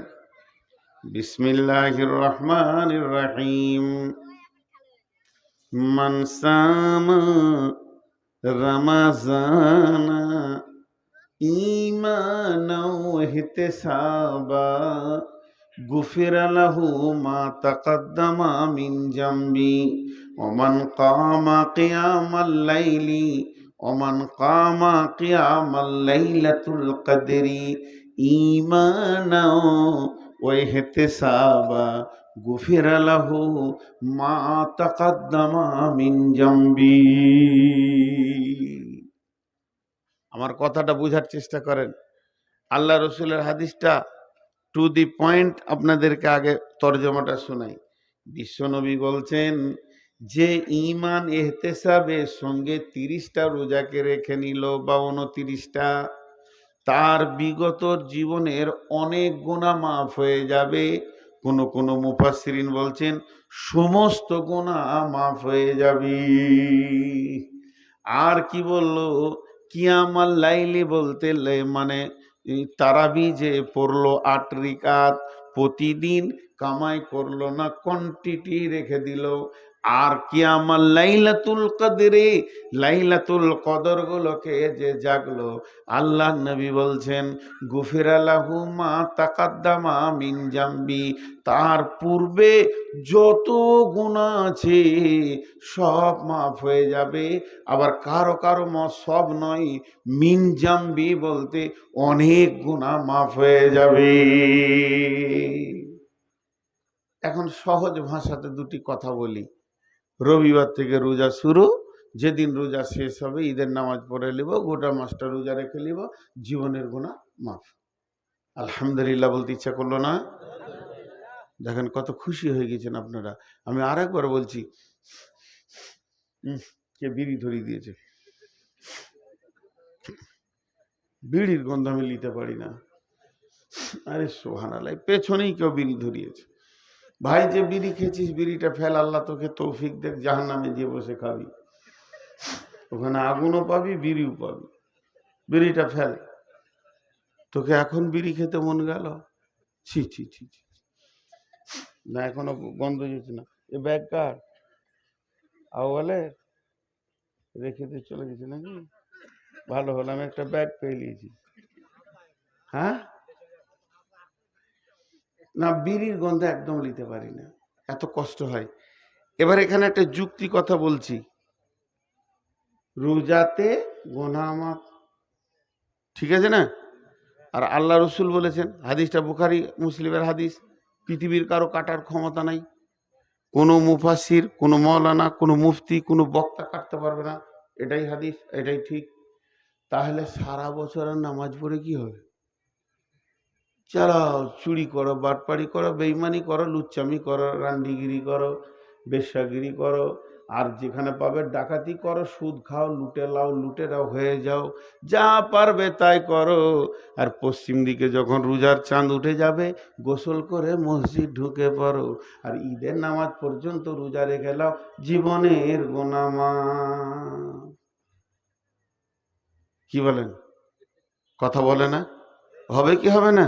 বিসমিল্লাহির রহমানির রহিম। মান সামা রমাজানা ঈমানাও ওয়া ইহতিসাবা গুফিরা লাহু মা তাকাদ্দামা মিন জামবি ওয়া মান কামা কিয়ামাল লাইলি ওয়া মান কামা কিয়ামাল লাইলাতুল কদরি ঈমানাও ওয়া ইহতিসাবা গুফিরা লাহু মা তাকাদ্দামা মিন জামবি। আমার কথাটা বোঝার চেষ্টা করেন। আল্লাহ রসুলের হাদিসটা টু দি পয়েন্ট আপনাদেরকে আগে তর্জমাটা শোনাই। বিশ্বনবী বলছেন, যে ঈমান ইহতেসাবের সঙ্গে 30টা রোজাকে রেখে নিল বা 29টা, তার বিগত জীবনের অনেক গুনাহ মাফ হয়ে যাবে। কোন কোন মুফাসসিরিন বলছেন সমস্ত গুনাহ মাফ হয়ে যাবে। আর কি বললো, কিয়ামাল লাইলি বলতে মানে তারাবি যে পড়লো 8 রিকাত, প্রতিদিন কামাই করলো না, কোয়ান্টিটি রেখে দিল। আর কিয়ামাল লাইলাতুল কদরে, লাইলাতুল কদর গুলোকে যে জাগলো, আল্লাহ নবী বলছেন গুফিরা লাহু মা তাকাদ্দামা মিন জামবি, তার পূর্বে যত গুনাহ আছে সব মাফ হয়ে যাবে। আবার কারো কারো সব নয়, মিন জামবি বলতে অনেক গুনাহ মাফ হয়ে যাবে। এখন সহজ ভাষাতে দুটি কথা বলি। রবিবার থেকে রোজা শুরু, যেদিন রোজা শেষ হবে ঈদের নামাজ পড়ে নিব, গোটা মাসটা রোজা রেখে নিব, জীবনের গুনাহ মাফ। আলহামদুলিল্লাহ বলতে ইচ্ছা করলো না? দেখেন কত খুশি হয়ে গেছেন আপনারা। আমি আর একবার বলছি, কে বিড়ি ধরিয়ে দিয়েছে, বিড়ির গন্ধ আমি নিতে পারি না। আরে সুবহানাল্লাহ, পেছনেই কেউ বিড়ি ধরিয়েছে। ভাই যে বিড়ি খেয়েছিস বিড়িটা ফেল, আল্লাহ তোকে তৌফিক দেখ, জাহান্নামে গিয়ে বসে খাবি, ওখানে আগুনও পাবি বিড়িও পাবি। বিড়িটা ফেল। তোকে এখন বিড়ি খেতে মন গেল? ছি ছি ছি ছি, না এখনো গন্ধ যেছে না। এ ব্যাগ কার? আও বলে রেখে দিয়ে চলে গেছে নাকি? ভালো হলো, আমি একটা ব্যাগ পেয়ে নিয়েছি। হ্যাঁ না, বিড়ির গন্ধ একদম নিতে পারি না, এত কষ্ট হয়। এবার এখানে একটা যুক্তি কথা বলছি, রোজাতে গুনাহ মাফ, ঠিক আছে না? আর আল্লাহ রসুল বলেছেন, হাদিসটা বুখারী মুসলিমের হাদিস, পৃথিবীর কারো কাটার ক্ষমতা নাই, কোনো মুফাসসির, কোনো মাওলানা, কোনো মুফতি, কোনো বক্তা কাটতে পারবে না, এটাই হাদিস, এটাই ঠিক। তাহলে সারা বছরের নামাজ পড়ে কি হবে? চালাও, চুরি করো, বাটপাড়ি করো, বেইমানি করো, লুচ্চামি করো, রান্ডিগিরি করো, বেশ্যাগিরি করো, আর যেখানে পাবে ডাকাতি করো, সুদ খাও, লুটে লাও, লুটেরাও হয়ে যাও, যা পারবে তাই করো। আর পশ্চিম দিকে যখন রোজার চাঁদ উঠে যাবে, গোসল করে মসজিদ ঢুকে পড়ো, আর ঈদের নামাজ পর্যন্ত রোজা রেখে লাও, জীবনের গুনাহ মাফ। কি বলেন? কথা বলে না? হবে কি হবে না?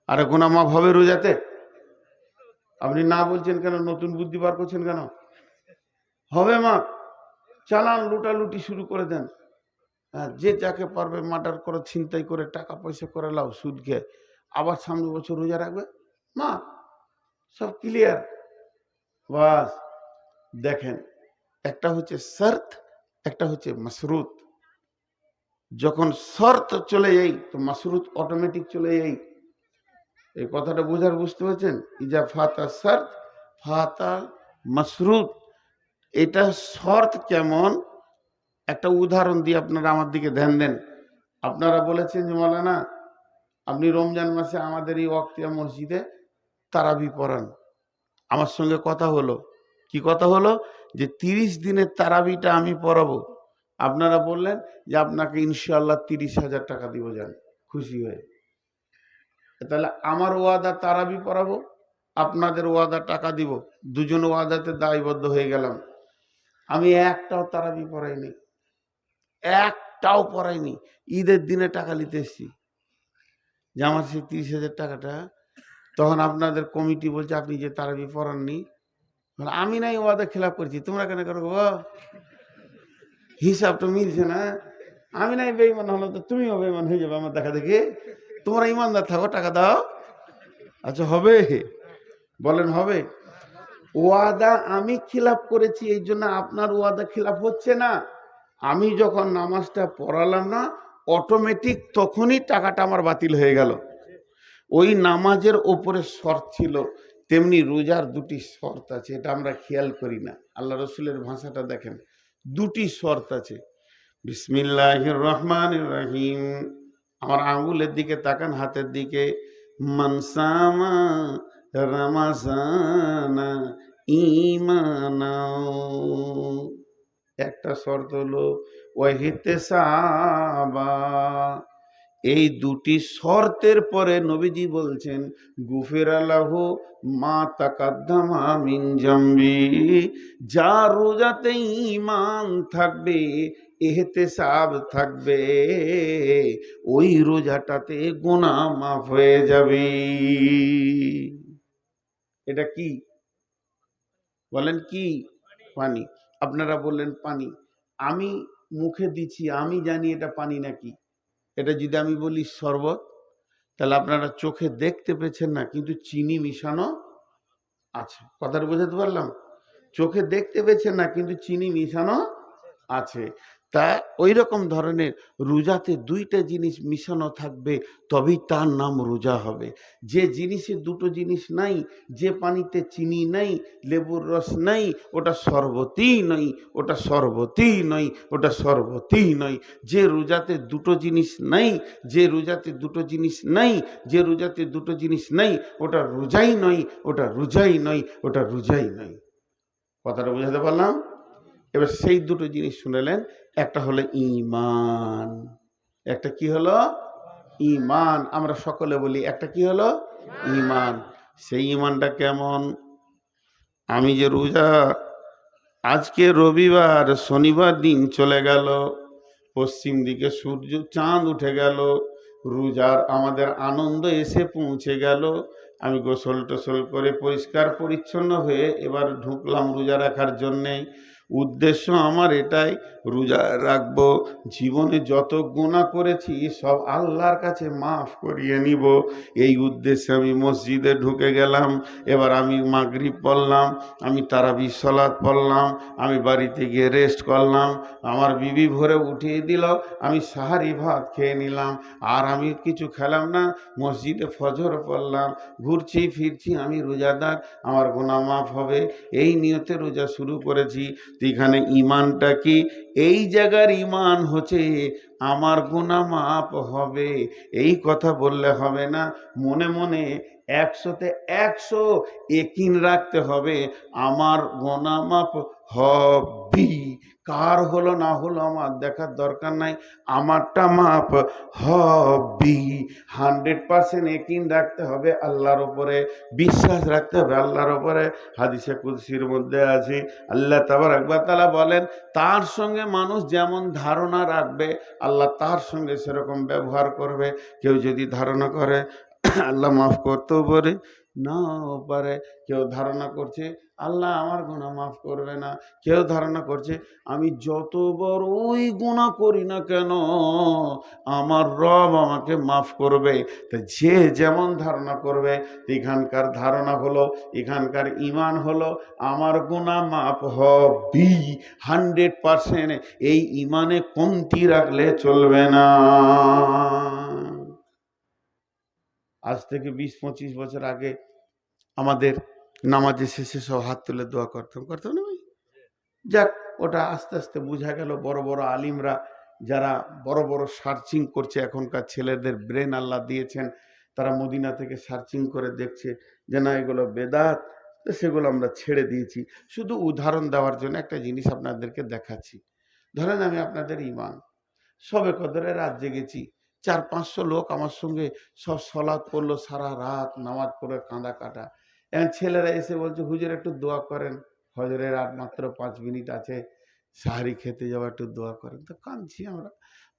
আরে গুনাহ মাফ হবে রোজাতে? আপনি না বলছেন কেন? নতুন বুদ্ধি বার করছেন কেন? হবে মাফ। চালান, লুটালুটি শুরু করে দেন। হ্যাঁ, যে যাকে পারবে মার্ডার করে, ছিনতাই করে, টাকা পয়সা করে লাও, সুদ খেয়ে, আবার সামনে বছর রোজা রাখবে, মা সব ক্লিয়ার। বাস দেখেন, একটা হচ্ছে শর্ত, একটা হচ্ছে মাসরুত। যখন শর্ত চলে যাই তো মাসরুত অটোমেটিক চলে যাই। এই কথাটা বুঝতে পারছেন? ইজা ফাতা শর্ত ফাতা মাসরুত। এটা শর্ত কেমন, একটা উদাহরণ দিয়ে আপনারা আমার দিকে ধ্যান দেন। আপনারা বলেছেন যে মাওলানা আপনি রমজান মাসে আমাদের এই ওয়াক্তিয়া মসজিদে তারাবি পড়ান। আমার সঙ্গে কথা হলো, কি কথা হলো, যে 30 দিনের তারাবিটা আমি পড়াবো। আপনারা বললেন যে আপনাকে ইনশাআল্লাহ 30,000 টাকা দিব, যান খুশি হয়ে। তাহলে আমার ওয়াদা তারাবি পড়াবো, আপনাদের ওয়াদা টাকা দিব, দুজন ওয়াদাতে দায়বদ্ধ হয়ে গেলাম। আমি একটাও তারাবি পড়াইনি, একটাও পড়াইনি। ঈদের দিনে টাকা নিতে এসছি, যে আমার সেই 30,000 টাকাটা। তখন আপনাদের কমিটি বলছে আপনি যে তারাবি পড়াননি, আমি নাই ওয়াদা খেলাপ করছি, তোমরা কেন করো? হিসাবটা মিলছে না। আমি নাই বেঈমান হলো তো তুমিও বেঈমান হয়ে যাবে আমার দেখা দেখে। তোমরা ইমানদার থাকো, টাকা দাও। আচ্ছা হবে? বলেন হবে? ওয়াদা আমি খিলাফ করেছি, এই জন্য আপনার ওয়াদা খিলাফ হচ্ছে না। আমি যখন নামাজটা পড়ালাম না, অটোমেটিক তখনই টাকাটা আমার বাতিল হয়ে গেল। ওই নামাজের ওপরে শর্ত ছিল, তেমনি রোজার দুটি শর্ত আছে, এটা আমরা খেয়াল করি না। আল্লাহ রসুলের ভাষাটা দেখেন, দুটি শর্ত আছে। বিসমিল্লাহির রহমানির রহিম, আমার আঙ্গুলের দিকে তাকান, হাতের দিকে। মানসামা রামাজানা ঈমানাও, একটা শর্ত হলো ওয়াহিতেসাবা, এই দুটি শর্তের পরে নবীজি বলছেন গুফিরা লাহু মা তাকাদ্দামা মিন জামবি, যার রোজাতে ঈমান থাকবে, ইহতিসাব থাকবে, ওই রোজাটাতে গুনাহ মাফ হয়ে যাবে। এটা কি বলেন? কি পানি? আপনারা বললেন পানি, আমি মুখে দিচ্ছি, আমি জানি এটা পানি নাকি। এটা যদি আমি বলি শরবত, তাহলে আপনারা চোখে দেখতে পেয়েছেন না, কিন্তু চিনি মিশানো আছে। কথাটা বোঝাতে পারলাম? চোখে দেখতে পেয়েছেন না, কিন্তু চিনি মিশানো আছে। তা ওই রকম ধরনের রোজাতে দুইটা জিনিস মিশানো থাকবে, তবেই তার নাম রোজা হবে। যে জিনিসে দুটো জিনিস নাই, যে পানিতে চিনি নাই, লেবুর রস নাই, ওটা শরবতই নয়, ওটা শরবতই নয়, ওটা শরবতই নয়। যে রোজাতে দুটো জিনিস নাই, যে রোজাতে দুটো জিনিস নাই, যে রোজাতে দুটো জিনিস নাই, ওটা রোজাই নয়, ওটা রোজাই নয়, ওটা রোজাই নয়। কথাটা বুঝাতে পারলাম? এবার সেই দুটো জিনিস শুনেলেন, একটা হলো ঈমান, একটা কি হলো? ঈমান। আমরা সকলে বলি একটা কি হলো? ঈমান। সেই ঈমানটা কেমন? আমি যে রোজা, আজকে রবিবার, শনিবার দিন চলে গেল, পশ্চিম দিকে সূর্য চাঁদ উঠে গেল, রোজার আমাদের আনন্দ এসে পৌঁছে গেল, আমি গোসল টোসল করে পরিষ্কার পরিচ্ছন্ন হয়ে এবার ঢুকলাম রোজা রাখার জন্যে। উদ্দেশ্য আমার এটাই, রোজা রাখবো, জীবনে যত গুনাহ করেছি সব আল্লাহর কাছে মাফ করিয়ে নিব, এই উদ্দেশ্যে আমি মসজিদে ঢুকে গেলাম। এবার আমি মাগরিব পড়লাম, আমি তারাবি সালাত পড়লাম, আমি বাড়িতে গিয়ে রেস্ট করলাম, আমার বিবি ভোরে উঠিয়ে দিল, আমি সাহারি ভাত খেয়ে নিলাম, আর আমি কিছু খেলাম না, মসজিদে ফজর পড়লাম, ঘুরছি ফিরছি, আমি রোজাদার, আমার গুনাহ মাফ হবে, এই নিয়তে রোজা শুরু করেছি। তো এখানে ঈমানটা কি? এই জায়গার ঈমান হচ্ছে আমার গুনাহ মাফ হবে, এই কথা বললে হবে না, মনে মনে 100-তে 100 ইয়াকিন রাখতে হবে, আমার গুনাহ মাফ হবে। কার হলো না হলো আমার দেখার দরকার নাই, আমারটা মাফ হবে। 100% ইয়াকিন রাখতে হবে আল্লাহর উপরে, বিশ্বাস রাখতে হবে আল্লাহর উপরে। হাদিসে কুদসির মধ্যে আছে, আল্লাহ তাবারক ওয়া তাআলা বলেন, তার সঙ্গে মানুষ যেমন ধারণা রাখবে, আল্লাহ তার সঙ্গে সেরকম ব্যবহার করবে। কেউ যদি ধারণা করে আল্লাহ মাফ করতেও পারে, নাও পারে। কেউ ধারণা করছে আল্লাহ আমার গুনাহ মাফ করবে না, কেউ ধারণা করছে আমি যত বড়ই গুনাহ করি না কেন আমার রব আমাকে মাফ করবে। তো যে যেমন ধারণা করবে, এখানকার ধারণা হলো, এখানকার ঈমান হলো আমার গুনাহ মাফ হবে 100%। এই ঈমানে কমতি রাখলে চলবে না। আজ থেকে 20-25 বছর আগে আমাদের নামাজের শেষে সব হাত তুলে দোয়া করতাম, করতাম না ভাই? যাক, ওটা আস্তে আস্তে বোঝা গেল, বড় বড় আলিমরা যারা বড় বড় সার্চিং করছে, এখনকার ছেলেদের ব্রেন আল্লাহ দিয়েছেন, তারা মদিনা থেকে সার্চিং করে দেখছে যে না এগুলো বেদাত, তো সেগুলো আমরা ছেড়ে দিয়েছি। শুধু উদাহরণ দেওয়ার জন্য একটা জিনিস আপনাদেরকে দেখাচ্ছি। ধরেন আমি আপনাদের ইমাম, সবে কদরে রাত জেগেছি, 400-500 লোক আমার সঙ্গে সব সলাৎ পড়লো, সারা রাত নামাজ পড়ে কাঁদা কাটা। এখন ছেলেরা এসে বলছে হুজুর একটু দোয়া করেন, ফজরের রাত মাত্র 5 মিনিট আছে, সাহারি খেতে যাওয়া, একটু দোয়া করেন। তো কাঁদছি আমরা,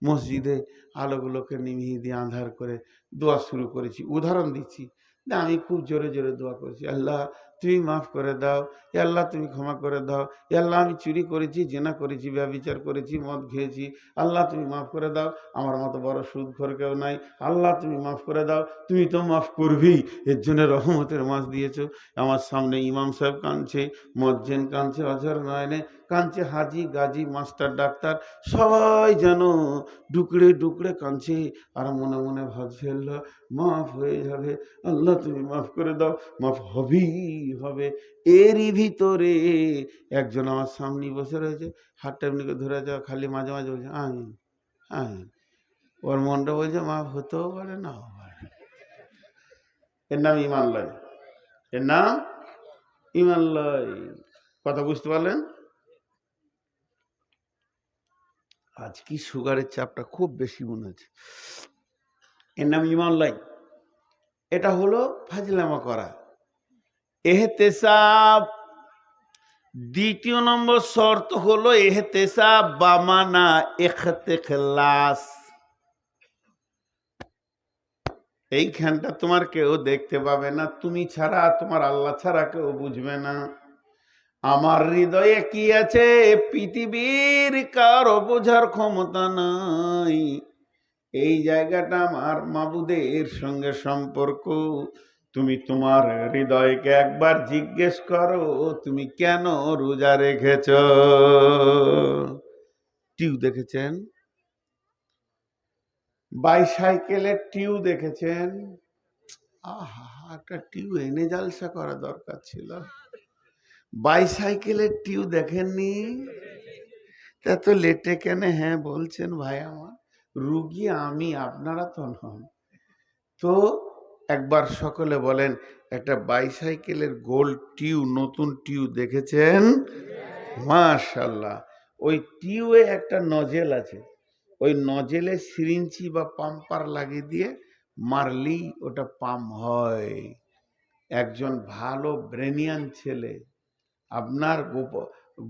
মসজিদে আলোগুলোকে নিভিয়ে দিয়ে আঁধার করে দোয়া শুরু করেছি। উদাহরণ দিচ্ছি, না আমি খুব জোরে জোরে দোয়া করেছি, আল্লাহ তুমি মাফ করে দাও, এ আল্লাহ তুমি ক্ষমা করে দাও, এ আল্লাহ আমি চুরি করেছি, জেনা করেছি, ব্যভিচার করেছি, মদ খেয়েছি, আল্লাহ তুমি মাফ করে দাও, আমার মতো বড় সুদখোর কেউ নাই, আল্লাহ তুমি মাফ করে দাও, তুমি তো মাফ করবেই, এর জন্য রহমতের মাস দিয়েছো। আমার সামনে ইমাম সাহেব কাঁদছে, মজ্জেন কাঁদছে, অজর নয়নে কাঁদছে, হাজি গাজী মাস্টার ডাক্তার সবাই যেন ডুকরে ডুকরে কাঁদছে, আর মনে মনে ভাবছে আল্লাহ মাফ হয়ে যাবে, আল্লাহ তুমি মাফ করে দাও, মাফ হবেই হবে। এরই ভিতরে একজন আমার সামনে বসে রয়েছে, হাতটা এমনি করে ধরে যাওয়া, খালি মাঝে মাঝে বলছে আমিন আমিন। ওর মনটা বলছে মাফ হতেও পারে নাও পারে। এর নাম ইমান লয়, এর নাম ইমান লয়। কথা বুঝতে পারলেন? আজ কি সুগারের চাপটা খুব বেশি মনে হচ্ছে। এর নাম ইমান লাই। এটা হলো ফাজলামা করা, এহতেসাব। দ্বিতীয় নম্বর শর্ত হলো এহতেসাব বামানা ইখতিলাস। এইখানটা তোমার কেউ দেখতে পাবে না, তুমি ছাড়া, তোমার আল্লাহ ছাড়া কেউ বুঝবে না। আমার হৃদয়ে কি আছে পৃথিবীর কারো বোঝার ক্ষমতা নাই। এই জায়গাটা আমার মাবুদের সঙ্গে সম্পর্ক। তুমি তোমার হৃদয়কে একবার জিজ্ঞেস করো, তুমি কেন রোজা রেখেছ? টিউ দেখেছেন? বাইসাইকেলের টিউ দেখেছেন? আহা, একটা টিউ এনে জালসা করা দরকার ছিল। বাইসাইকেলের টিউ দেখেননি? তা তো লেটে কেন হ্যাঁ বলছেন ভাই? আমার রুগী আমি, আপনারা তো নন। তো একবার সকলে বলেন, একটা বাইসাইকেলের গোল টিউ, নতুন টিউ দেখেছেন? মাশাআল্লাহ। ওই টিউয়ে একটা নজেল আছে, ওই নজেলে সিরিঞ্চি বা পাম্পার লাগিয়ে দিয়ে মারলেই ওটা পাম্প হয়। একজন ভালো ব্রেনিয়ান ছেলে, আপনার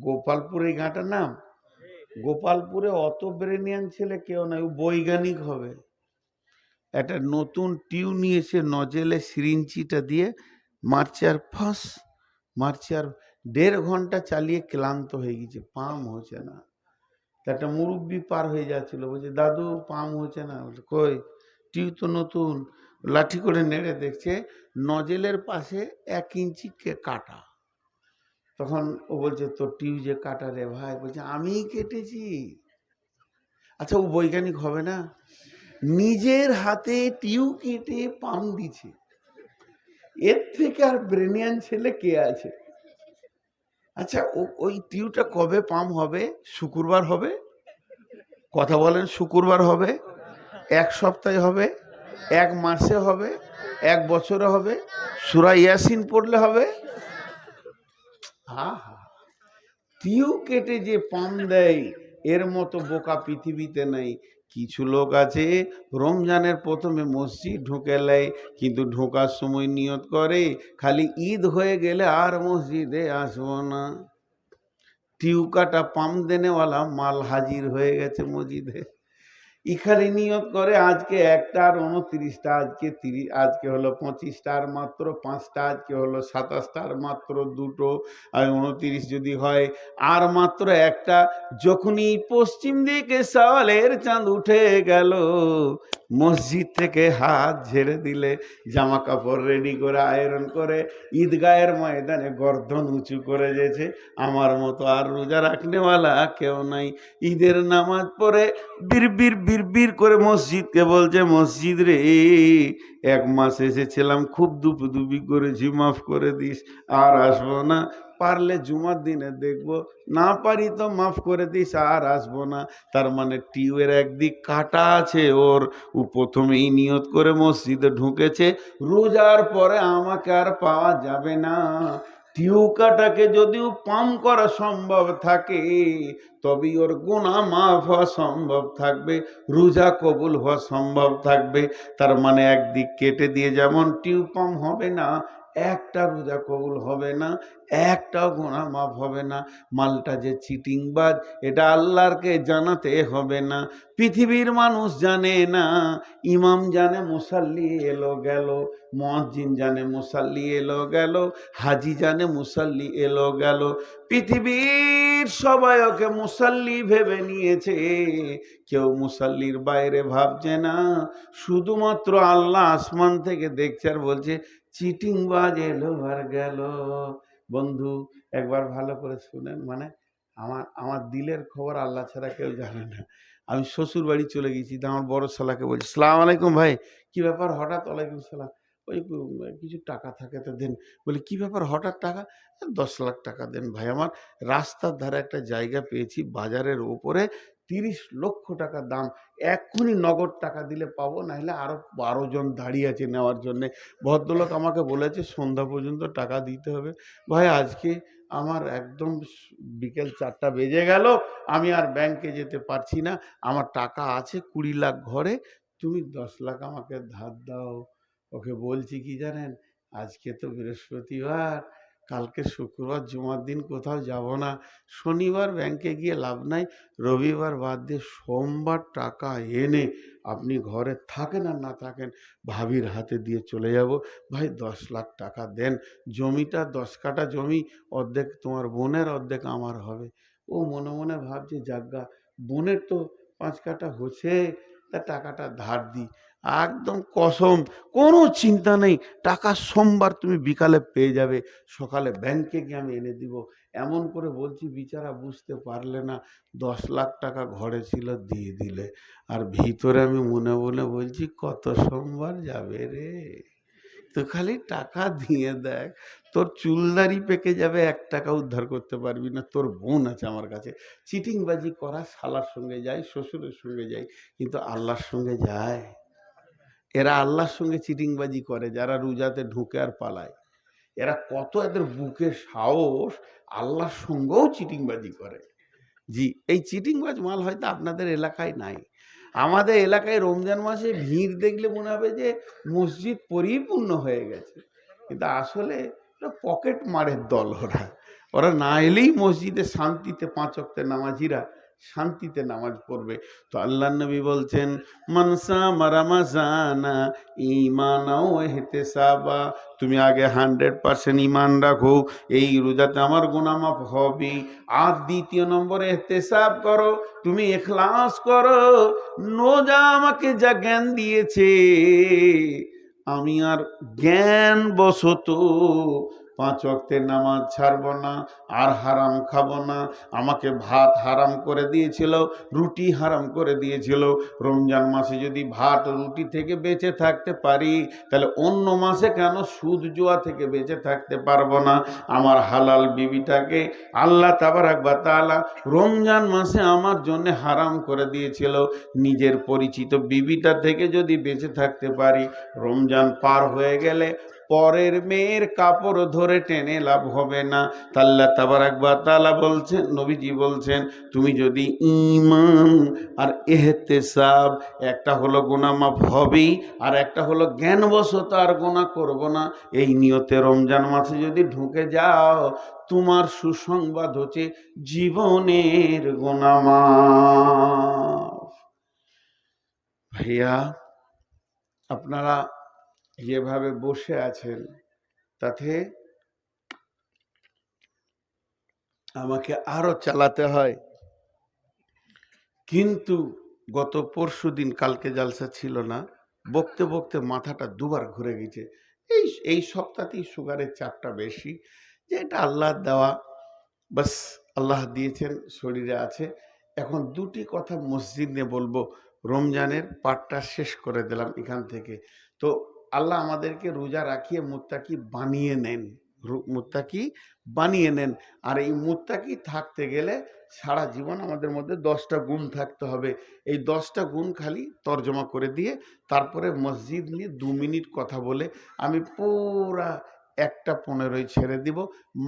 গোপালপুর, এই গাঁটার নাম গোপালপুরে, অত ব্রেনিয়ান ছেলে কেউ নাই, ও বৈজ্ঞানিক হবে। একটা নতুন টিউ নিয়েছে, নজেলে সিরিঞ্চিটা দিয়ে মারছে, আর ফাঁস মারছে, আর 1.5 ঘন্টা চালিয়ে ক্লান্ত হয়ে গেছে, পাম হচ্ছে না। একটা মুরব্বি পার হয়ে যাচ্ছিল, বলছে দাদু পাম হচ্ছে না। বলছে কই, টিউ তো নতুন। লাঠি করে নেড়ে দেখছে নজেলের পাশে 1 ইঞ্চি কাটা। তখন ও বলছে তোর টিউ যে কাটা রে ভাই। বলছে আমিই কেটেছি। আচ্ছা, ও বৈজ্ঞানিক হবে না? নিজের হাতে টিউ কেটে পাম দিছে, এর থেকে আর ব্রেনিয়ান ছেলে কে আছে? আচ্ছা, ওই টিউটা কবে পাম হবে? শুক্রবার হবে? কথা বলেন, শুক্রবার হবে? 1 সপ্তাহে হবে? 1 মাসে হবে? 1 বছরে হবে? সূরা ইয়াসিন পড়লে হবে? হা হা, টিউ কেটে যে পাম দেয়, এর মতো বোকা পৃথিবীতে নাই। কিছু লোক আছে রমজানের প্রথমে মসজিদ ঢুকে নেয়, কিন্তু ঢোকার সময় নিয়ত করে খালি ঈদ হয়ে গেলে আর মসজিদে আসবো না। টিউ কাটা পাম দেনেওয়ালা মাল হাজির হয়ে গেছে মসজিদে। এখানে নিয়ত করে আজকে 1টা আর 29টা, আজকে 30, আজকে হলো 25টা আর মাত্র 5টা, আজকে হলো 27টা আর মাত্র 2টো, আর 29 যদি হয় আর মাত্র 1টা। যখনই পশ্চিম দিকে সওয়ালের চাঁদ উঠে গেল, মসজিদ থেকে হাত ঝেড়ে দিলে, জামা কাপড় রেডি করে আয়রন করে ঈদগাহের ময়দানে গর্দন উঁচু করে যেছে। আমার মতো আর রোজা রাখনেওয়ালা কেউ নাই। ঈদের নামাজ পড়ে বিড় করে মসজিদকে বলছে, মসজিদ রে 1 মাস এসেছিলাম, খুব দুপি করেছি, মাফ করে দিস, আর আসবো না। পারলে জুমার দিনে দেখবো, না পারি তো মাফ করে দিস, আর আসবো না। তার মানে টিউয়ের একদিক কাটা আছে ওর। ও প্রথমেই নিয়ত করে মসজিদে ঢুকেছে, রোজার পরে আমাকে আর পাওয়া যাবে না। টিউ কাটাকে যদিও পাম করা সম্ভব থাকে, তবেই ওর গুনাহ মাফ হওয়া সম্ভব থাকবে, রোজা কবুল হওয়া সম্ভব থাকবে। তার মানে একদিক কেটে দিয়ে যেমন টিউ পাম হবে না, একটা রোজা কবুল হবে না, একটাও গুনাহ মাফ হবে না। মালটা যে চিটিংবাজ, এটা আল্লাহরকে জানাতে হবে না। পৃথিবীর মানুষ জানে না, ইমাম জানে মুসাল্লি এলো গেল, মুয়াজ্জিন জানে মুসাল্লি এলো গেল, হাজি জানে মুসাল্লি এলো গেল। পৃথিবীর সবাই ওকে মুসাল্লি ভেবে নিয়েছে, কেউ মুসাল্লির বাইরে ভাবছে না। শুধুমাত্র আল্লাহ আসমান থেকে দেখছে আর বলছে চিটিংবাজ এলো আর গেল। বন্ধু, একবার ভালো করে শুনেন, মানে আমার দিলের খবর আল্লাহ ছাড়া কেউ জানে না। আমি শ্বশুর বাড়ি চলে গেছি, তো আমার বড় শালাকে বলছি, সালাম আলাইকুম ভাই। কি ব্যাপার হঠাৎ? ওয়ালাইকুম সালাম। ওই কিছু টাকা থাকে তো দেন। বলি কি ব্যাপার হঠাৎ টাকা? 10 লাখ টাকা দেন ভাই, আমার রাস্তার ধারে একটা জায়গা পেয়েছি বাজারের ওপরে, 30 লক্ষ টাকা দাম, এক্ষুনি নগদ টাকা দিলে পাবো, নাহলে আরো 12 জন দাঁড়িয়ে আছে নেওয়ার জন্যে। ভদ্রলোক আমাকে বলেছে সন্ধ্যা পর্যন্ত টাকা দিতে হবে। ভাই আজকে আমার একদম বিকেল 4টা বেজে গেল, আমি আর ব্যাংকে যেতে পারছি না, আমার টাকা আছে 20 লাখ ঘরে, তুমি 10 লাখ আমাকে ধার দাও। ওকে বলছি কি জানেন, আজকে তো বৃহস্পতিবার, কালকে শুক্রবার জুমার দিন কোথাও যাব না, শনিবার ব্যাংকে গিয়ে লাভ নাই, রবিবার বাদ দিয়ে সোমবার টাকা এনে আপনি ঘরে থাকেন আর না থাকেন ভাবির হাতে দিয়ে চলে যাব। ভাই 10 লাখ টাকা দেন, জমিটা 10 কাঠা জমি, অর্ধেক তোমার বোনের অর্ধেক আমার হবে। ও মনে মনে ভাবছে যাজ্ঞা, বোনের তো 5 কাঠা হচ্ছে, তা টাকাটা ধার দিই। একদম কসম, কোনো চিন্তা নেই, টাকা সোমবার তুমি বিকালে পেয়ে যাবে, সকালে ব্যাংকে গিয়ে আমি এনে দিব। এমন করে বলছি, বিচারা বুঝতে পারলে না, 10 লাখ টাকা ঘরে ছিল দিয়ে দিলে। আর ভিতরে আমি মনে মনে বলছি, কত সোমবার যাবে রে, তো খালি টাকা দিয়ে দেখ, তোর চুলদারি পেকে যাবে, 1 টাকা উদ্ধার করতে পারবি না। তোর বোন আছে আমার কাছে। চিটিংবাজি করা শালার সঙ্গে যায়, শ্বশুরের সঙ্গে যায়, কিন্তু আল্লাহর সঙ্গে যায়? এরা আল্লাহর সঙ্গে চিটিংবাজি করে যারা রোজাতে ঢুকে আর পালায়। এরা কত, এদের বুকে সাহস, আল্লাহর সঙ্গেও চিটিংবাজি করে। জি, এই চিটিংবাজ মাল হয়তো আপনাদের এলাকায় নাই। আমাদের এলাকায় রমজান মাসে ভিড় দেখলে মনে হবে যে মসজিদ পরিপূর্ণ হয়ে গেছে, কিন্তু আসলে পকেট মারের দল। ওরা ওরা না এলেই মসজিদে শান্তিতে 5 ওয়াক্তের নামাজিরা শান্তিতে নামাজ পড়বে। তো আল্লাহ নবী বলছেন, মানসা মারামাজানা ঈমানাও ইহতিসাবা, তুমি আগে 100% ঈমান রাখো, এই রোজাতে আমার গুনাহ মাফ হবে। আর দ্বিতীয় নম্বরে ইহতিসাব করো, তুমি ইখলাস করো, রোজা আমাকে যা জ্ঞান দিয়েছে, আমি আর জ্ঞান বশত 5 ওয়াক্তের নামাজ ছাড়বো না, আর হারাম খাবো না। আমাকে ভাত হারাম করে দিয়েছিল, রুটি হারাম করে দিয়েছিল। রমজান মাসে যদি ভাত রুটি থেকে বেঁচে থাকতে পারি, তাহলে অন্য মাসে কেন সুদ জুয়া থেকে বেঁচে থাকতে পারবো না? আমার হালাল বিবিটাকে আল্লাহ তাবারাক ওয়া তাআলা রমজান মাসে আমার জন্য হারাম করে দিয়েছিল। নিজের পরিচিত বিবিটা থেকে যদি বেঁচে থাকতে পারি, রমজান পার হয়ে গেলে পরের মেয়ের কাপড় ধরে টেনে লাভ হবে না। আল্লাহ তাবারাক ওয়া তাআলা বলছেন, নবীজি বলছেন, তুমি যদি ঈমান আর ইহতিসাব, একটা হলো গুনাহ মাফ হবেই, আর একটা হলো জ্ঞানবশত আর গুনাহ করব না, এই নিয়তে রমজান মাসে যদি ঢুকে যাও, তোমার সুসংবাদ হচ্ছে জীবনের গুনাহ মাফ। ভাইয়া, আপনারা যেভাবে বসে আছেন, তাতে আমাকে আরো চালাতে হয়, কিন্তু গত পরশুদিন, কালকে জালসা ছিল না, বকতে বকতে মাথাটা দুবার ঘুরে গেছে। এই সপ্তাহতেই সুগারের চাপটা বেশি, যে এটা আল্লাহর দেওয়া, বাস আল্লাহ দিয়েছেন, শরীরে আছে। এখন দুটি কথা মসজিদ নিয়ে বলবো, রমজানের পাঠটা শেষ করে দিলাম এখান থেকে। তো আল্লাহ আমাদেরকে রোজা রাখিয়ে মুত্তাকি বানিয়ে নেন, মুত্তাকি বানিয়ে নেন। আর এই মুত্তাকি থাকতে গেলে সারা জীবন আমাদের মধ্যে 10টা গুণ থাকতে হবে। এই 10টা গুণ খালি তর্জমা করে দিয়ে তারপরে মসজিদ নিয়ে 2 মিনিট কথা বলে আমি পুরা 1:15 ছেড়ে দিব।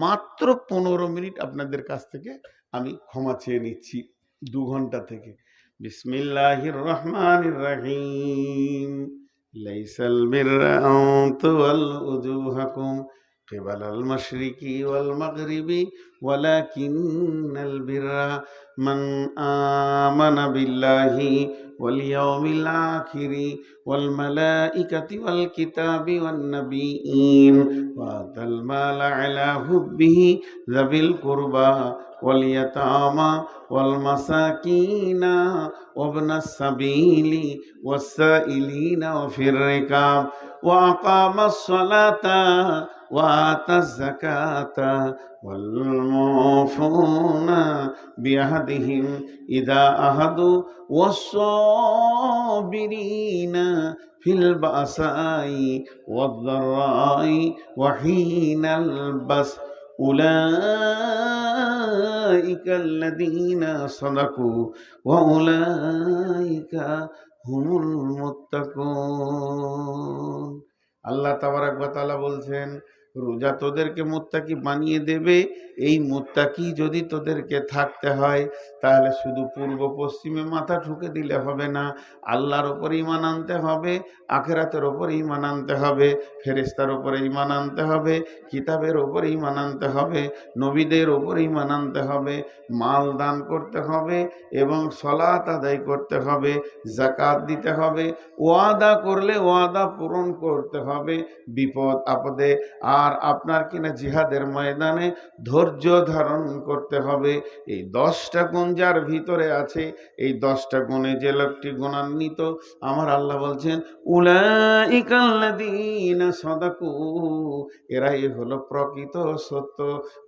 মাত্র 15 মিনিট আপনাদের কাছ থেকে আমি ক্ষমা চেয়ে নিচ্ছি 2 ঘন্টা থেকে। বিসমিল্লাহির রহমানির রহিম। লাইসাল বিররা আন তুওয়াল্লু উজুহাকুম কিবালাল মাশরিকি ওয়াল মাগরিবি ওয়ালাকিন্নাল বিররা মান আমানা বিল্লাহি ওয়াল ইয়াউমিল আখিরি ওয়াল মালাইকাতি ওয়াল কিতাবি ওয়ান নাবিয়্যিন ওয়া আতাল মালা আলা হুব্বিহি যাবিল কুরবা ওয়াল ইয়াতামা ওয়াল মাসাকিনা ওয়াবনাস সাবিলি ওয়াসসাইলিনা ওয়া ফির রিকাব ওয়া আকামাস সালাতা ওয়া আতাজ যাকাতা ওয়াল মুফুনা বিআহদিহিম ইযা আহাদু ওয়াস-সাবিরিনা ফিল বাসাই ওয়াদ-দাররাই ওয়া হিনাল বাস উলাইকাল্লাযীনা সাদাকু ওয়া উলাইকা হুমুল মুত্তাকুন। আল্লাহ তাবারাক ওয়া তাআলা বলছেন, রোজা তোদেরকে মুত্তাকি বানিয়ে দেবে। এই মুত্তাকি যদি তোদেরকে থাকতে হয়, তাহলে শুধু পূর্ব পশ্চিমে মাথা ঠুকে দিলে হবে না, আল্লাহর ওপর ঈমান আনতে হবে, আখিরাতের ওপর ঈমান আনতে হবে, ফেরেশতার ওপর ঈমান আনতে হবে, কিতাবের ওপর ঈমান আনতে হবে, নবীদের ওপর ঈমান আনতে হবে, মাল দান করতে হবে এবং সালাত আদায় করতে হবে, যাকাত দিতে হবে, ওয়াদা করলে ওয়াদা পূরণ করতে হবে বিপদ আপদে। আর আপনার কিনা জিহাদের ময়দানে ধৈর্য ধারণ করতে হবে। এই 10টা গুণ যার ভিতরে আছে, এই 10টা গুণে যে লোকটি গুণান্বিত, আমার আল্লাহ বলছেন উলাইকাল্লাযীনা সাদাকু, এরাই হলো প্রকৃত সত্য,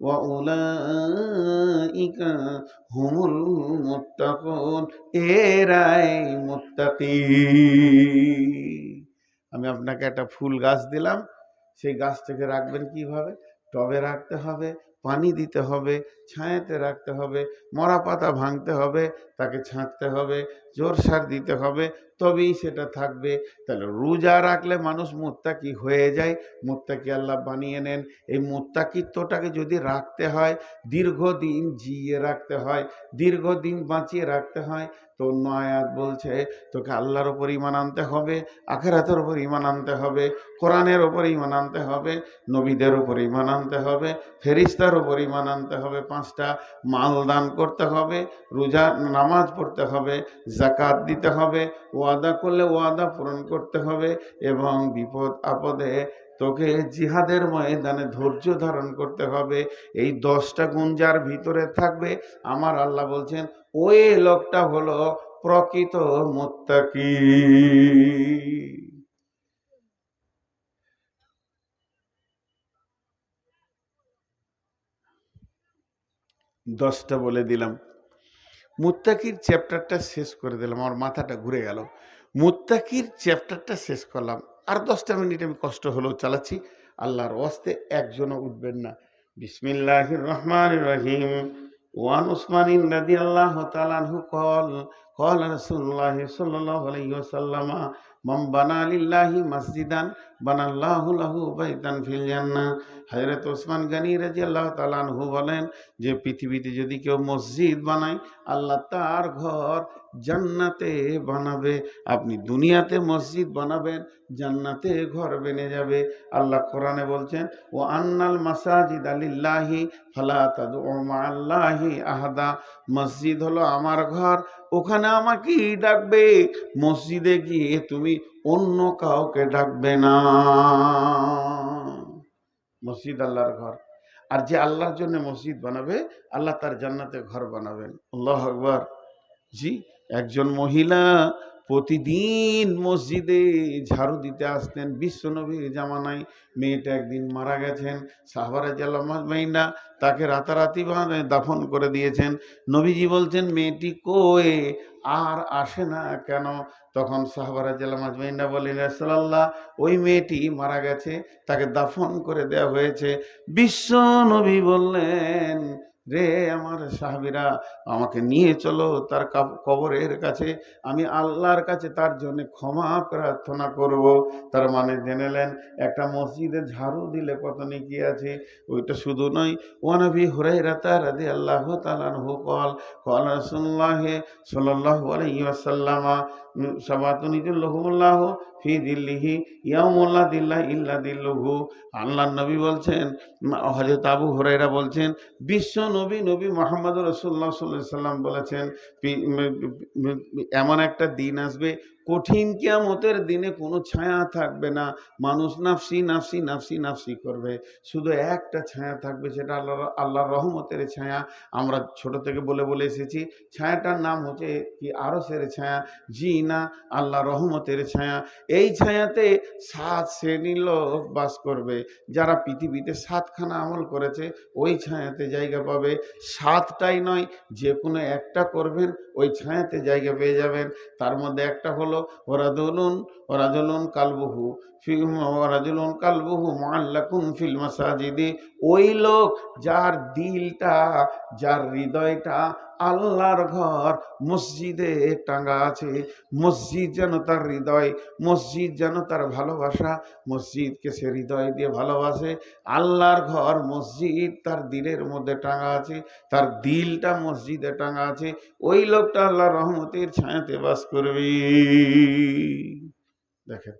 ওয়া উলাইকা হুমুল মুত্তাকুন, এরাই মুত্তাকি। আমি আপনাকে একটা ফুল গাছ দিলাম, সেই গাছটাকে রাখবেন কিভাবে? টবে রাখতে হবে, পানি দিতে হবে, ছায়াতে রাখতে হবে, মরা পাতা ভাঙতে হবে, তাকে ছাঁটতে হবে, জোর সার দিতে হবে, তবেই সেটা থাকবে। তাহলে রোজা রাখলে মানুষ মুত্তাকি হয়ে যায়, মুত্তাকি আল্লাহ বানিয়ে নেন। এই মুত্তাকিত্বটাকে যদি রাখতে হয়, দীর্ঘদিন জিয়ে রাখতে হয়, দীর্ঘদিন বাঁচিয়ে রাখতে হয়, তো অন্য আয়াত বলছে তোকে আল্লাহর ওপর ঈমান আনতে হবে, আখিরাতের ওপর ঈমান আনতে হবে, কোরআনের ওপর ঈমান আনতে হবে, নবীদের ওপর ঈমান আনতে হবে, ফেরেশতার ওপর ঈমান আনতে হবে, 5টা মাল দান করতে হবে, রোজা নামাজ পড়তে হবে, যাকাত দিতে হবে, ওয়াদা করলে ওয়াদা পূরণ করতে হবে, এবং বিপদ আপদে তোকে জিহাদের ময়দানে ধৈর্য ধারণ করতে হবে। এই 10টা গুণ যার ভিতরে থাকবে, আমার আল্লাহ বলছেন ওই লোকটা হলো প্রকৃত মুত্তাকি। 10টা বলে দিলাম, মুত্তাকির চ্যাপ্টারটা শেষ করে দিলাম, আমার মাথাটা ঘুরে গেল। মুত্তাকির চ্যাপ্টারটা শেষ করলাম, আর 10টা মিনিট আমি কষ্ট হলেও চালাচ্ছি, আল্লাহর ওয়াস্তে একজনও উঠবেন না। বিসমিল্লাহির রহমানির রহিম। ওয়ান উসমানিন রাদিয়াল্লাহু তাআলা আনহু ক্বালা রাসূলুল্লাহ সাল্লাল্লাহু আলাইহি ওয়াসাল্লাম মান বানা লিল্লাহি মসজিদান বানাল্লাহু লাহু বাইতান ফিল জান্নাহ। হযরত ওসমান গনি রাদিয়াল্লাহু তাআলা আনহু বলেন যে পৃথিবীতে যদি কেউ মসজিদ বানায়, আল্লাহ তার ঘর জান্নাতে বানাবে। আপনি দুনিয়াতে মসজিদ বানাবেন, জান্নাতে ঘর বেনে যাবে। আল্লাহ কোরআনে বলছেন ও আন্নাল মাসাজিদা লিল্লাহি ফালা তাদউ মাআল্লাহি আহাদা, মসজিদ হলো আমার ঘর, ওখানে আমাকেই ডাকবে, মসজিদে গিয়ে তুমি অন্য কাউকে ডাকবে না। মসজিদ আল্লাহর ঘর, আর যে আল্লাহর জন্য মসজিদ বানাবে, আল্লাহ তার জান্নাতে ঘর বানাবেন। আল্লাহু আকবার। জি, একজন মহিলা প্রতিদিন মসজিদে ঝাড়ু দিতে আসতেন, বিশ্বনবীর জামানায়। মেয়েটা একদিন মারা গেছেন, সাহাবারা জাল্লামাইনা তাকে রাতারাতি দাফন করে দিয়েছেন। নবীজি বলছেন মেয়েটি কই, আর আসে না কেন? তখন সাহাবারা জাল্লামাইনা বলেন রাসূলুল্লাহ, ওই মেয়েটি মারা গেছে, তাকে দাফন করে দেওয়া হয়েছে। বিশ্ব নবী বললেন রে আমার সাহাবীরা, আমাকে নিয়ে চলো তার কবরের কাছে, আমি আল্লাহর কাছে তার জন্য ক্ষমা প্রার্থনা করব। তার মানে জেনেলেন একটা মসজিদে ঝাড়ু দিলে কত নেকি আছে। ওইটা শুধু নয়, ওয়ানবী হুরায়রা রাদিয়াল্লাহু তাআলা আনহু ক্বাল রাসূলুল্লাহ সাল্লাল্লাহু আলাইহি ওয়াসাল্লাম সাবাতুন ইযুল্লাহুমুল্লাহু ফি দিল্লিহি ইয়াউমুল্লা দিল্লা ইল্লা দিল্লুহু। আল্লাহর নবী বলছেন, হযরত আবু হুরায়রা বলছেন, বিশ্ব নবী নবী মুহাম্মদ রাসূলুল্লাহ সাল্লাল্লাহু আলাইহি ওয়াসাল্লাম বলেছেন এমন একটা দিন আসবে, কঠিন কিয়ামতের দিনে কোনো ছায়া থাকবে না, মানুষ নাফসি নাফসি নাফসি নাফসি করবে, শুধু একটা ছায়া থাকবে, সেটা আল্লাহর রহমতের ছায়া। আমরা ছোট থেকে বলে বলে এসেছি, ছায়াটার নাম হচ্ছে কি আরশের ছায়া। জি না, আল্লাহ রহমতের ছায়া। এই ছায়াতে 7 শ্রেণীর লোক বাস করবে। যারা পৃথিবীতে 7খানা আমল করেছে, ওই ছায়াতে জায়গা পাবে। 7টাই নয়, যে কোনো একটা করবেন, ওই ছায়াতে জায়গা পেয়ে যাবেন। তার মধ্যে একটা হলো ওরাজুলুন কালবুহু মুআল্লাকুন ফিল মাসাজিদি। ওই লোক যার দিলটা, যার হৃদয়টা আল্লাহর ঘর মসজিদে টাঙ্গা আছে। মসজিদ যেন তার হৃদয়, মসজিদ যেন তার ভালোবাসা, মসজিদকে সে হৃদয় দিয়ে ভালোবাসে। আল্লাহর ঘর মসজিদ তার দিলের মধ্যে টাঙ্গা আছে, তার দিলটা মসজিদে টাঙ্গা আছে। ওই লোকটা আল্লাহর রহমতের ছায়াতে বাস করবে। দেখেন